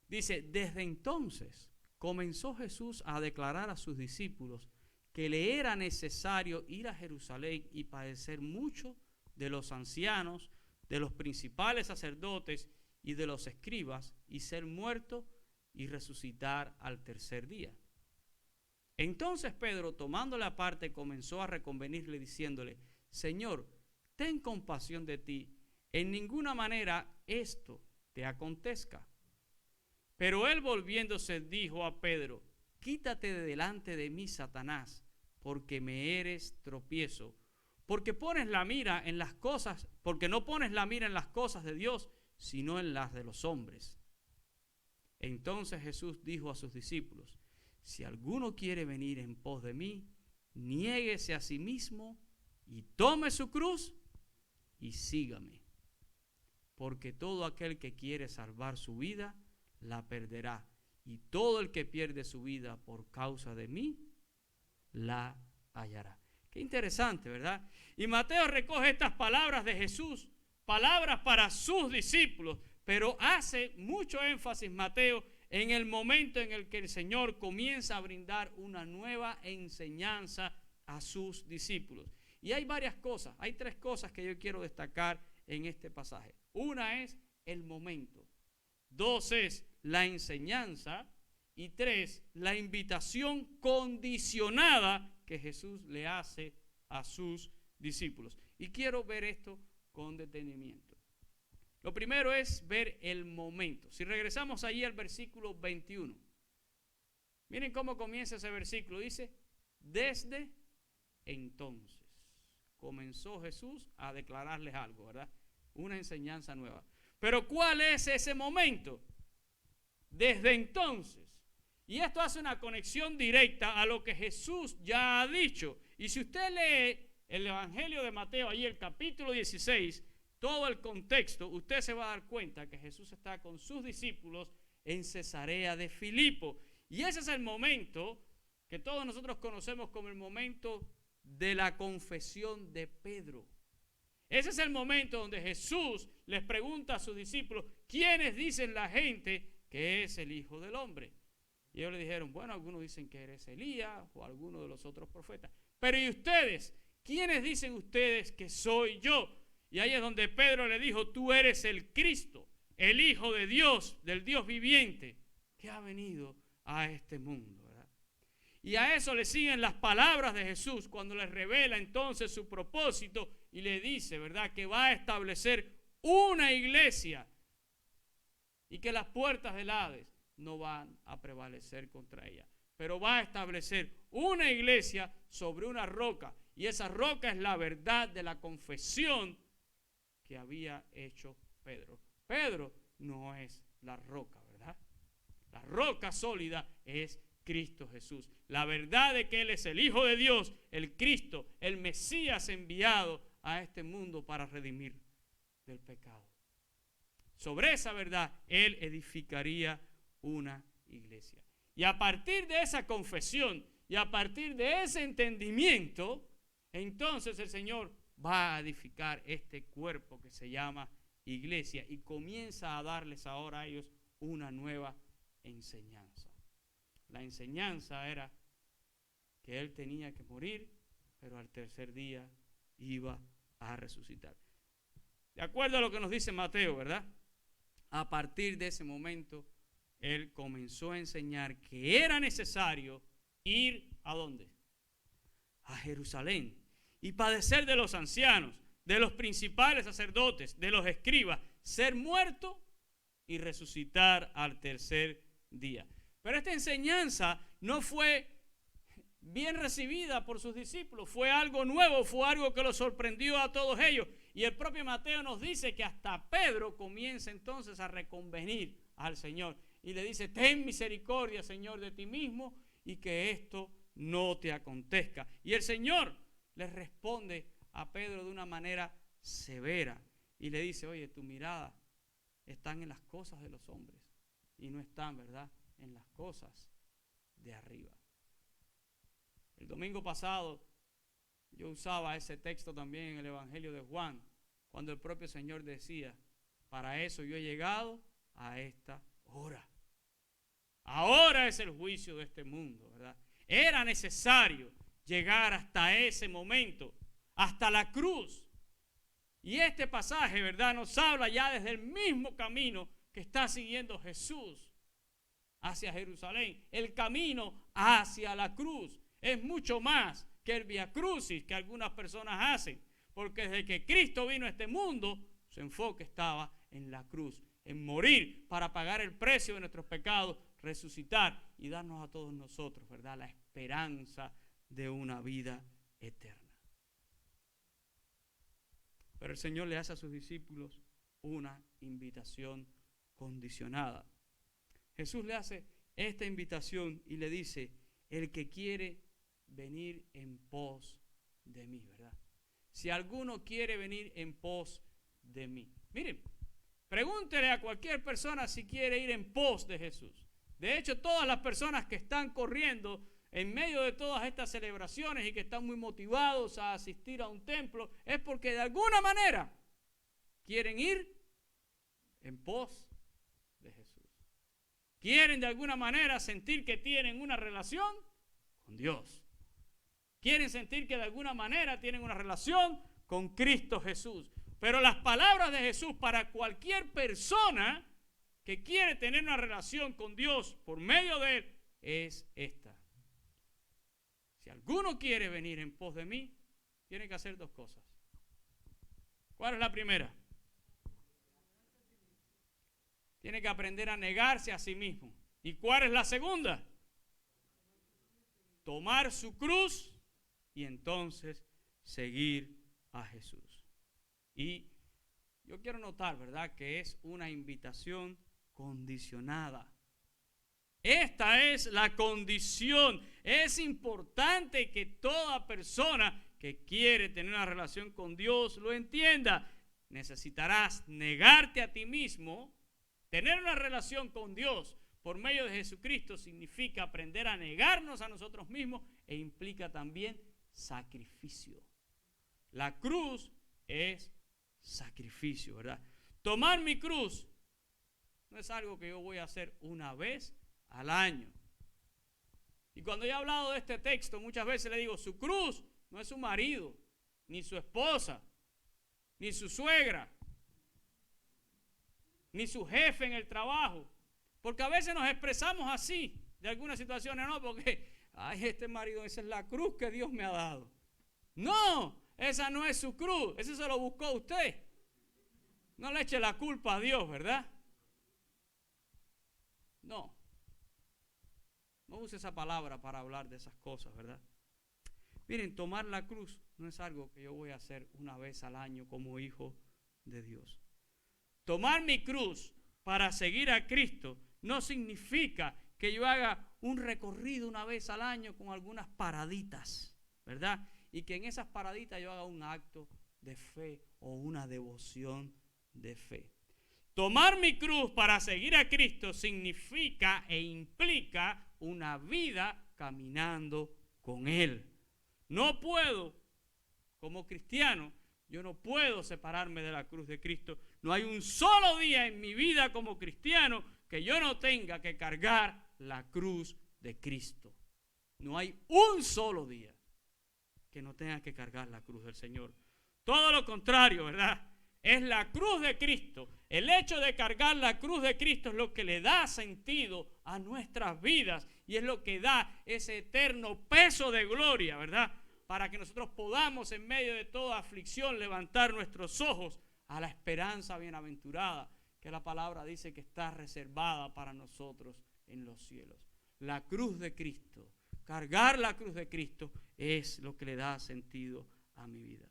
Dice: desde entonces comenzó Jesús a declarar a sus discípulos que le era necesario ir a Jerusalén y padecer mucho de los ancianos, de los principales sacerdotes y de los escribas, y ser muerto y resucitar al tercer día. Entonces Pedro, tomándole aparte, comenzó a reconvenirle diciéndole: Señor, ten compasión de ti, en ninguna manera esto te acontezca. Pero él, volviéndose, dijo a Pedro: quítate de delante de mí, Satanás, porque me eres tropiezo, porque no pones la mira en las cosas de Dios, sino en las de los hombres. Entonces Jesús dijo a sus discípulos: si alguno quiere venir en pos de mí, niéguese a sí mismo y tome su cruz y sígame. Porque todo aquel que quiere salvar su vida, la perderá. Y todo el que pierde su vida por causa de mí, la hallará. Qué interesante, ¿verdad? Y Mateo recoge estas palabras de Jesús, palabras para sus discípulos, pero hace mucho énfasis Mateo en el momento en el que el Señor comienza a brindar una nueva enseñanza a sus discípulos. Y hay varias cosas, hay tres cosas que yo quiero destacar en este pasaje. Una es el momento, dos es la enseñanza y tres, la invitación condicionada que Jesús le hace a sus discípulos. Y quiero ver esto con detenimiento. Lo primero es ver el momento. Si regresamos allí al versículo 21, miren cómo comienza ese versículo. Dice: desde entonces comenzó Jesús a declararles algo, ¿verdad? Una enseñanza nueva. Pero ¿cuál es ese momento? Desde entonces. Y esto hace una conexión directa a lo que Jesús ya ha dicho. Y si usted lee el Evangelio de Mateo, ahí el capítulo 16, todo el contexto, usted se va a dar cuenta que Jesús está con sus discípulos en Cesarea de Filipo. Y ese es el momento que todos nosotros conocemos como el momento de la confesión de Pedro. Ese es el momento donde Jesús les pregunta a sus discípulos: ¿quiénes dicen la gente que es el Hijo del Hombre? Y ellos le dijeron: bueno, algunos dicen que eres Elías o alguno de los otros profetas. Pero ¿y ustedes? ¿Quiénes dicen ustedes que soy yo? Y ahí es donde Pedro le dijo, tú eres el Cristo, el Hijo de Dios, del Dios viviente, que ha venido a este mundo, ¿verdad? Y a eso le siguen las palabras de Jesús cuando les revela entonces su propósito y le dice, ¿verdad?, que va a establecer una iglesia y que las puertas del Hades no van a prevalecer contra ella. Pero va a establecer una iglesia sobre una roca. Y esa roca es la verdad de la confesión que había hecho Pedro. Pedro no es la roca, ¿verdad? La roca sólida es Cristo Jesús. La verdad de que Él es el Hijo de Dios, el Cristo, el Mesías enviado a este mundo para redimir del pecado. Sobre esa verdad, Él edificaría una iglesia. Y a partir de esa confesión y a partir de ese entendimiento, entonces el Señor va a edificar este cuerpo que se llama iglesia y comienza a darles ahora a ellos una nueva enseñanza. La enseñanza era que Él tenía que morir, pero al tercer día iba a resucitar. De acuerdo a lo que nos dice Mateo, ¿verdad? A partir de ese momento, Él comenzó a enseñar que era necesario ir ¿a dónde? A Jerusalén y padecer de los ancianos, de los principales sacerdotes, de los escribas, ser muerto y resucitar al tercer día. Pero esta enseñanza no fue bien recibida por sus discípulos, fue algo nuevo, fue algo que los sorprendió a todos ellos. Y el propio Mateo nos dice que hasta Pedro comienza entonces a reconvenir al Señor. Y le dice, ten misericordia, Señor, de ti mismo y que esto no te acontezca. Y el Señor le responde a Pedro de una manera severa y le dice, oye, tu mirada están en las cosas de los hombres y no están, ¿verdad?, en las cosas de arriba. El domingo pasado yo usaba ese texto también en el Evangelio de Juan, cuando el propio Señor decía, para eso yo he llegado a esta hora. Ahora es el juicio de este mundo, ¿verdad? Era necesario llegar hasta ese momento, hasta la cruz. Y este pasaje, ¿verdad?, nos habla ya desde el mismo camino que está siguiendo Jesús hacia Jerusalén. El camino hacia la cruz es mucho más que el Vía Crucis que algunas personas hacen, porque desde que Cristo vino a este mundo, su enfoque estaba en la cruz, en morir para pagar el precio de nuestros pecados, resucitar y darnos a todos nosotros, ¿verdad?, la esperanza de una vida eterna. Pero el Señor le hace a sus discípulos una invitación condicionada. Jesús le hace esta invitación y le dice, el que quiere venir en pos de mí, ¿verdad? Si alguno quiere venir en pos de mí. Miren, pregúntele a cualquier persona si quiere ir en pos de Jesús. De hecho, todas las personas que están corriendo en medio de todas estas celebraciones y que están muy motivados a asistir a un templo, es porque de alguna manera quieren ir en pos de Jesús. Quieren de alguna manera sentir que tienen una relación con Dios. Quieren sentir que de alguna manera tienen una relación con Cristo Jesús. Pero las palabras de Jesús para cualquier persona que quiere tener una relación con Dios por medio de Él es esta. Si alguno quiere venir en pos de mí, tiene que hacer dos cosas. ¿Cuál es la primera? Tiene que aprender a negarse a sí mismo. ¿Y cuál es la segunda? Tomar su cruz y entonces seguir a Jesús. Y yo quiero notar, ¿verdad?, que es una invitación condicionada. Esta es la condición. Es importante que toda persona que quiere tener una relación con Dios lo entienda. Necesitarás negarte a ti mismo. Tener una relación con Dios por medio de Jesucristo significa aprender a negarnos a nosotros mismos e implica también sacrificio. La cruz es sacrificio, ¿verdad? Tomar mi cruz no es algo que yo voy a hacer una vez al año. Y cuando yo he hablado de este texto, muchas veces le digo, su cruz no es su marido, ni su esposa, ni su suegra, ni su jefe en el trabajo. Porque a veces nos expresamos así de algunas situaciones, no, porque, ay, este marido, esa es la cruz que Dios me ha dado. No, esa no es su cruz, ese se lo buscó usted. No le eche la culpa a Dios, ¿verdad? No. No use esa palabra para hablar de esas cosas, ¿verdad? Miren, tomar la cruz no es algo que yo voy a hacer una vez al año como hijo de Dios. Tomar mi cruz para seguir a Cristo no significa que yo haga un recorrido una vez al año con algunas paraditas, ¿verdad? Y que en esas paraditas yo haga un acto de fe o una devoción de fe. Tomar mi cruz para seguir a Cristo significa e implica una vida caminando con Él. No puedo, como cristiano, yo no puedo separarme de la cruz de Cristo. No hay un solo día en mi vida como cristiano que yo no tenga que cargar la cruz de Cristo. No hay un solo día que no tenga que cargar la cruz del Señor. Todo lo contrario, ¿verdad? Es la cruz de Cristo. El hecho de cargar la cruz de Cristo es lo que le da sentido a nuestras vidas y es lo que da ese eterno peso de gloria, ¿verdad? Para que nosotros podamos en medio de toda aflicción levantar nuestros ojos a la esperanza bienaventurada que la palabra dice que está reservada para nosotros en los cielos. La cruz de Cristo, cargar la cruz de Cristo es lo que le da sentido a mi vida.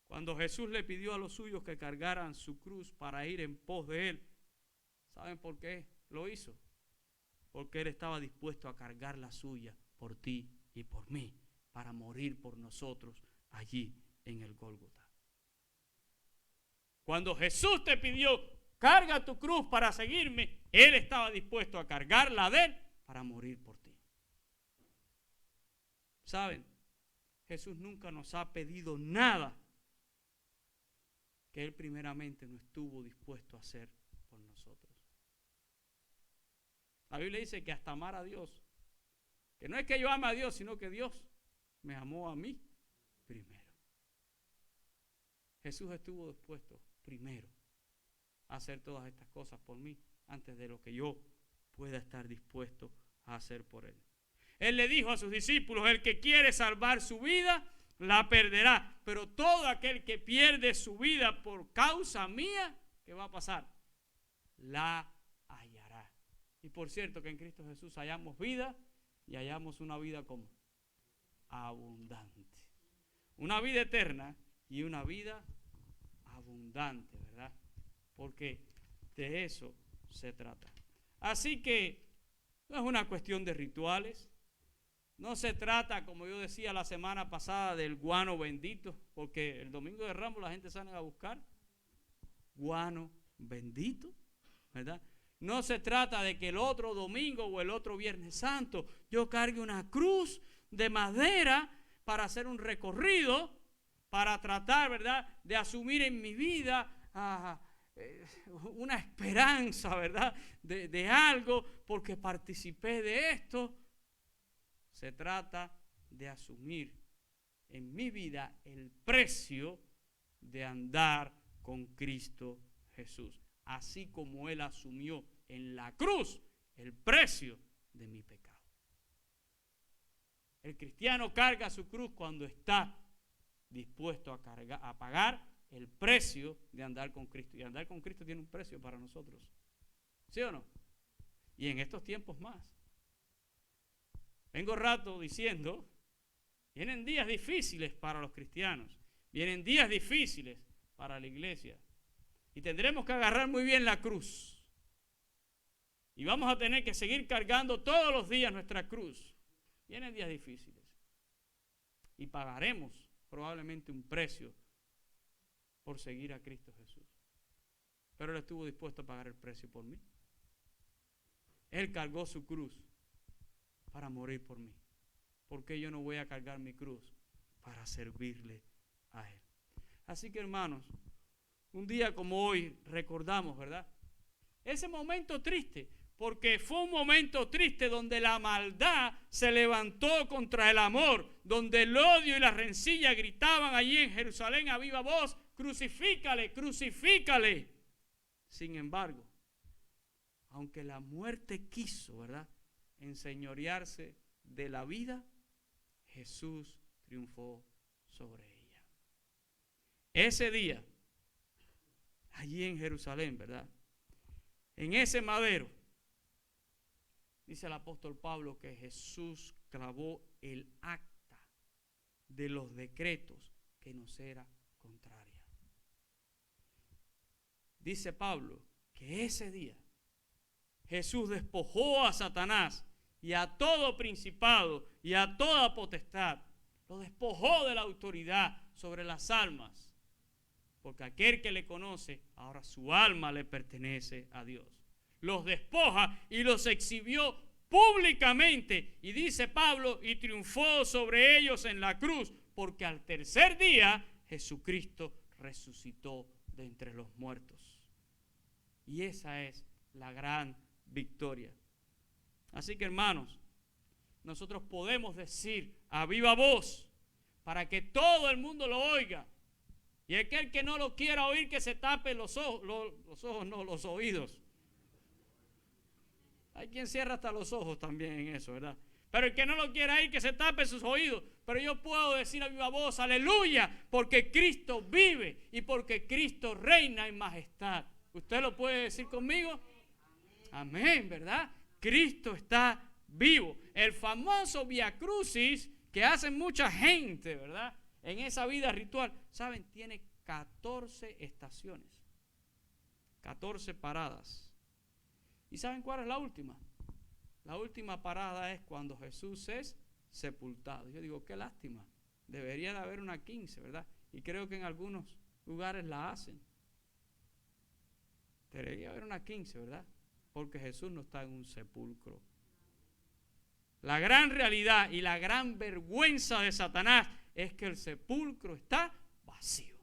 Cuando Jesús le pidió a los suyos que cargaran su cruz para ir en pos de Él, ¿saben por qué lo hizo? Porque Él estaba dispuesto a cargar la suya por ti y por mí, para morir por nosotros allí en el Gólgota. Cuando Jesús te pidió, carga tu cruz para seguirme, Él estaba dispuesto a cargar la de Él para morir por ti. ¿Saben? Jesús nunca nos ha pedido nada que Él primeramente no estuvo dispuesto a hacer por nosotros. La Biblia dice que hasta amar a Dios, que no es que yo ame a Dios, sino que Dios me amó a mí primero. Jesús estuvo dispuesto primero a hacer todas estas cosas por mí, antes de lo que yo pueda estar dispuesto a hacer por Él. Él le dijo a sus discípulos, el que quiere salvar su vida, la perderá. Pero todo aquel que pierde su vida por causa mía, ¿qué va a pasar? La hallará. Y por cierto que en Cristo Jesús hallamos vida y hallamos una vida como abundante. Una vida eterna y una vida abundante, ¿verdad? Porque de eso se trata. Así que no es una cuestión de rituales. No se trata, como yo decía la semana pasada, del guano bendito, porque el domingo de Ramos la gente sale a buscar guano bendito, ¿verdad? No se trata de que el otro domingo o el otro Viernes Santo yo cargue una cruz de madera para hacer un recorrido, para tratar, ¿verdad?, de asumir en mi vida una esperanza, ¿verdad?, de algo, porque participé de esto. Se trata de asumir en mi vida el precio de andar con Cristo Jesús, así como Él asumió en la cruz el precio de mi pecado. El cristiano carga su cruz cuando está dispuesto a pagar el precio de andar con Cristo. Y andar con Cristo tiene un precio para nosotros. ¿Sí o no? Y en estos tiempos más. Vengo rato diciendo, vienen días difíciles para los cristianos, vienen días difíciles para la iglesia y tendremos que agarrar muy bien la cruz y vamos a tener que seguir cargando todos los días nuestra cruz. Vienen días difíciles y pagaremos probablemente un precio por seguir a Cristo Jesús, pero Él estuvo dispuesto a pagar el precio por mí. Él cargó su cruz para morir por mí. ¿Por qué yo no voy a cargar mi cruz para servirle a Él? Así que, hermanos, un día como hoy recordamos, ¿verdad?, ese momento triste, porque fue un momento triste donde la maldad se levantó contra el amor, donde el odio y la rencilla gritaban allí en Jerusalén a viva voz: crucifícale, crucifícale. Sin embargo, aunque la muerte quiso, ¿verdad?, enseñorearse de la vida, Jesús triunfó sobre ella. Ese día, allí en Jerusalén, ¿verdad?, en ese madero, dice el apóstol Pablo que Jesús clavó el acta de los decretos que nos era contraria. Dice Pablo que ese día Jesús despojó a Satanás y a todo principado y a toda potestad. Lo despojó de la autoridad sobre las almas. Porque aquel que le conoce, ahora su alma le pertenece a Dios. Los despoja y los exhibió públicamente. Y dice Pablo, y triunfó sobre ellos en la cruz, porque al tercer día Jesucristo resucitó de entre los muertos. Y esa es la gran victoria. Así que, hermanos, nosotros podemos decir a viva voz, para que todo el mundo lo oiga, y aquel que no lo quiera oír, que se tape los oídos. Hay quien cierra hasta los ojos también en eso, ¿verdad? Pero el que no lo quiera oír, que se tape sus oídos. Pero yo puedo decir a viva voz, aleluya, porque Cristo vive y porque Cristo reina en majestad. ¿Usted lo puede decir conmigo? Amén, ¿verdad? Cristo está vivo. El famoso Vía Crucis que hacen mucha gente, ¿verdad?, en esa vida ritual, ¿saben? Tiene 14 estaciones, 14 paradas. ¿Y saben cuál es la última? La última parada es cuando Jesús es sepultado. Yo digo, qué lástima. Debería de haber una 15, ¿verdad? Y creo que en algunos lugares la hacen. Debería haber una 15, ¿verdad? Porque Jesús no está en un sepulcro. La gran realidad y la gran vergüenza de Satanás es que el sepulcro está vacío.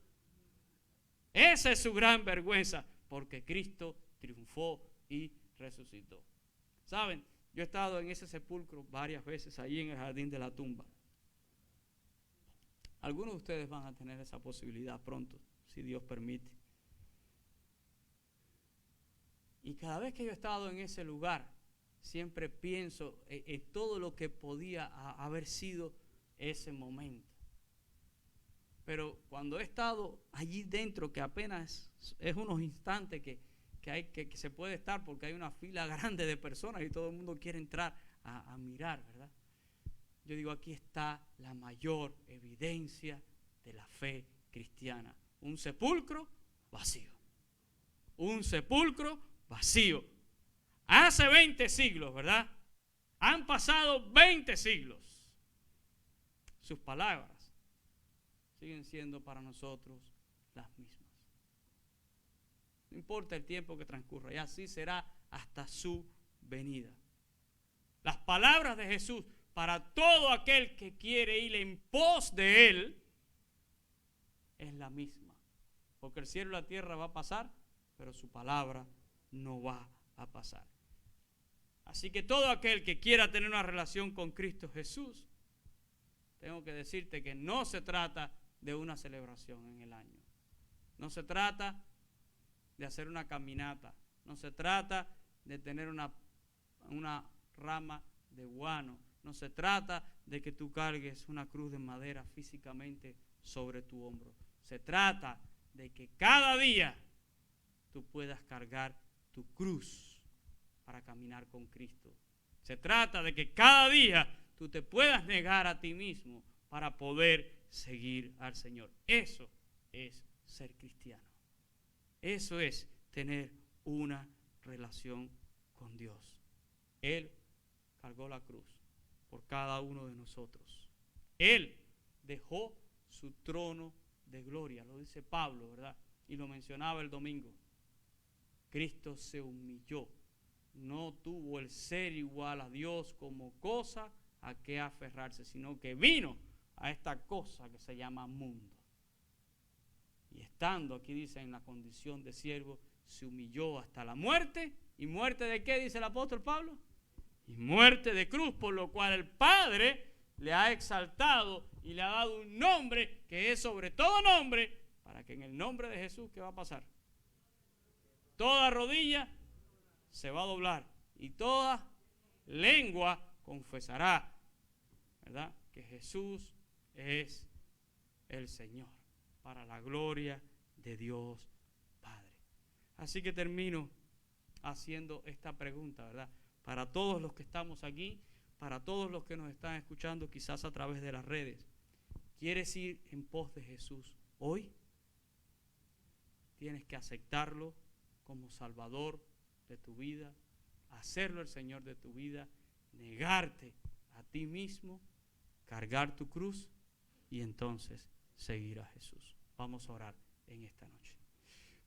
Esa es su gran vergüenza, porque Cristo triunfó y resucitó. ¿Saben? Yo he estado en ese sepulcro varias veces, ahí en el jardín de la tumba. Algunos de ustedes van a tener esa posibilidad pronto, si Dios permite. Y cada vez que yo he estado en ese lugar, siempre pienso en todo lo que podía haber sido ese momento. Pero cuando he estado allí dentro, que apenas es unos instantes que se puede estar, porque hay una fila grande de personas y todo el mundo quiere entrar a mirar, ¿verdad? Yo digo, aquí está la mayor evidencia de la fe cristiana. Un sepulcro vacío. Un sepulcro vacío. Hace 20 siglos, ¿verdad? Han pasado 20 siglos. Sus palabras siguen siendo para nosotros las mismas. No importa el tiempo que transcurra, y así será hasta su venida. Las palabras de Jesús para todo aquel que quiere ir en pos de Él es la misma. Porque el cielo y la tierra va a pasar, pero su palabra no va a pasar. Así que todo aquel que quiera tener una relación con Cristo Jesús, tengo que decirte que no se trata de una celebración en el año. No se trata de hacer una caminata. No se trata de tener una rama de guano. No se trata de que tú cargues una cruz de madera físicamente sobre tu hombro. Se trata de que cada día tú puedas cargar tu cruz para caminar con Cristo. Se trata de que cada día tú te puedas negar a ti mismo para poder seguir al Señor. Eso es ser cristiano. Eso es tener una relación con Dios. Él cargó la cruz por cada uno de nosotros. Él dejó su trono de gloria, lo dice Pablo, ¿verdad? Y lo mencionaba el domingo. Cristo se humilló. No tuvo el ser igual a Dios como cosa a que aferrarse, sino que vino a esta cosa que se llama mundo. Y estando, aquí dice, en la condición de siervo, se humilló hasta la muerte ¿Y muerte de qué? Dice el apóstol Pablo. Y muerte de cruz, por lo cual el Padre le ha exaltado y le ha dado un nombre que es sobre todo nombre, para que en el nombre de Jesús, ¿qué va a pasar? Toda rodilla se va a doblar y toda lengua confesará, ¿verdad?, que Jesús es el Señor, para la gloria de Dios Padre. Así que termino haciendo esta pregunta, ¿verdad?, para todos los que estamos aquí, para todos los que nos están escuchando quizás a través de las redes. ¿Quieres ir en pos de Jesús hoy? Tienes que aceptarlo como Salvador de tu vida, hacerlo el Señor de tu vida, negarte a ti mismo, cargar tu cruz y entonces seguir a Jesús. Vamos a orar en esta noche.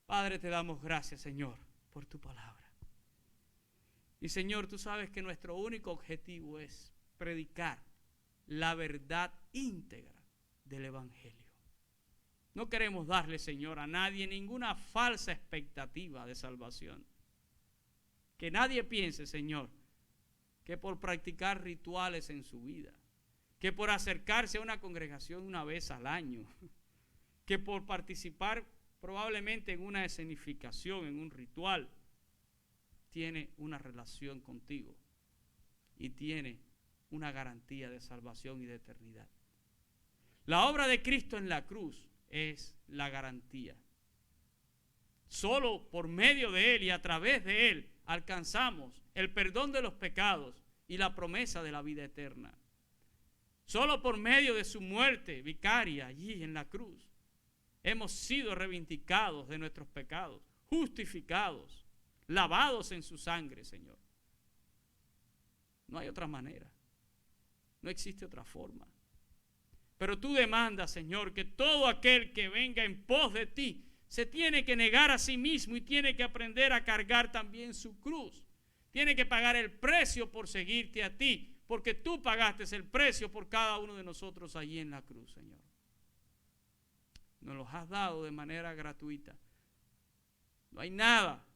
Padre, te damos gracias, Señor, por tu palabra. Y Señor, tú sabes que nuestro único objetivo es predicar la verdad íntegra del Evangelio. No queremos darle, Señor, a nadie ninguna falsa expectativa de salvación. Que nadie piense, Señor, que por practicar rituales en su vida, que por acercarse a una congregación una vez al año, que por participar probablemente en una escenificación, en un ritual, tiene una relación contigo y tiene una garantía de salvación y de eternidad. La obra de Cristo en la cruz es la garantía. Solo por medio de Él y a través de Él alcanzamos el perdón de los pecados y la promesa de la vida eterna. Solo por medio de su muerte vicaria allí en la cruz hemos sido reivindicados de nuestros pecados, justificados, lavados en su sangre, Señor. No hay otra manera. No existe otra forma. Pero tú demandas, Señor, que todo aquel que venga en pos de ti se tiene que negar a sí mismo y tiene que aprender a cargar también su cruz. Tiene que pagar el precio por seguirte a ti, porque tú pagaste el precio por cada uno de nosotros allí en la cruz, Señor. Nos los has dado de manera gratuita. No hay nada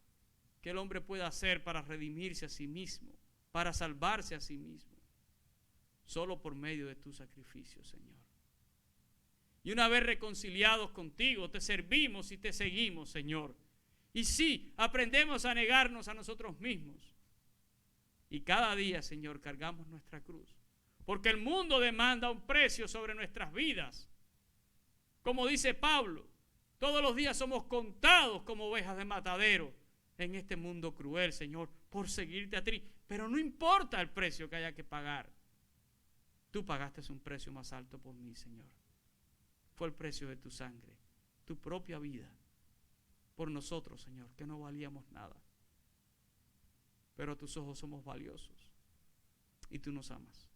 que el hombre pueda hacer para redimirse a sí mismo, para salvarse a sí mismo. Solo por medio de tu sacrificio, Señor. Y una vez reconciliados contigo, te servimos y te seguimos, Señor. Y sí, aprendemos a negarnos a nosotros mismos. Y cada día, Señor, cargamos nuestra cruz. Porque el mundo demanda un precio sobre nuestras vidas. Como dice Pablo, todos los días somos contados como ovejas de matadero en este mundo cruel, Señor, por seguirte a ti. Pero no importa el precio que haya que pagar. Tú pagaste un precio más alto por mí, Señor. Fue el precio de tu sangre, tu propia vida, por nosotros, Señor, que no valíamos nada. Pero a tus ojos somos valiosos y tú nos amas.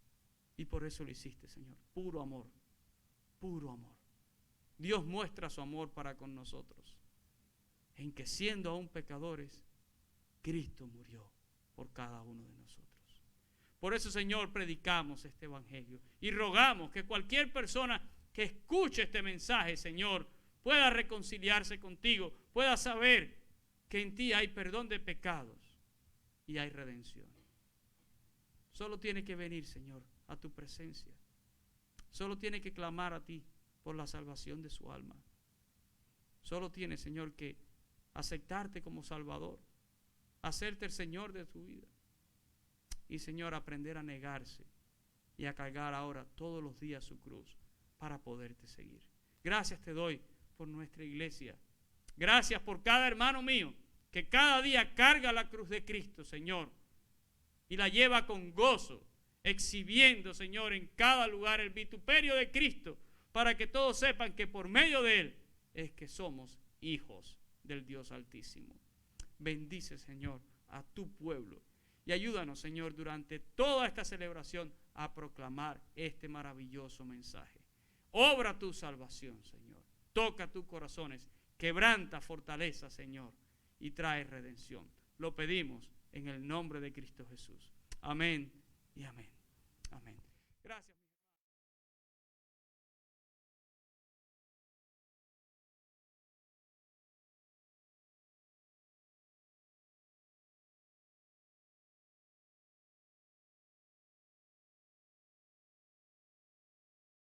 Y por eso lo hiciste, Señor. Puro amor, puro amor. Dios muestra su amor para con nosotros, en que siendo aún pecadores, Cristo murió por cada uno de nosotros. Por eso, Señor, predicamos este evangelio y rogamos que cualquier persona que escuche este mensaje, Señor, pueda reconciliarse contigo, pueda saber que en ti hay perdón de pecados y hay redención. Solo tiene que venir, Señor, a tu presencia. Solo tiene que clamar a ti por la salvación de su alma. Solo tiene, Señor, que aceptarte como Salvador, hacerte el Señor de tu vida. Y, Señor, aprender a negarse y a cargar ahora todos los días su cruz para poderte seguir. Gracias te doy por nuestra iglesia. Gracias por cada hermano mío que cada día carga la cruz de Cristo, Señor, y la lleva con gozo, exhibiendo, Señor, en cada lugar el vituperio de Cristo, para que todos sepan que por medio de Él es que somos hijos del Dios Altísimo. Bendice, Señor, a tu pueblo y ayúdanos, Señor, durante toda esta celebración a proclamar este maravilloso mensaje. Obra tu salvación, Señor. Toca tus corazones, quebranta fortaleza, Señor, y trae redención. Lo pedimos en el nombre de Cristo Jesús. Amén y amén.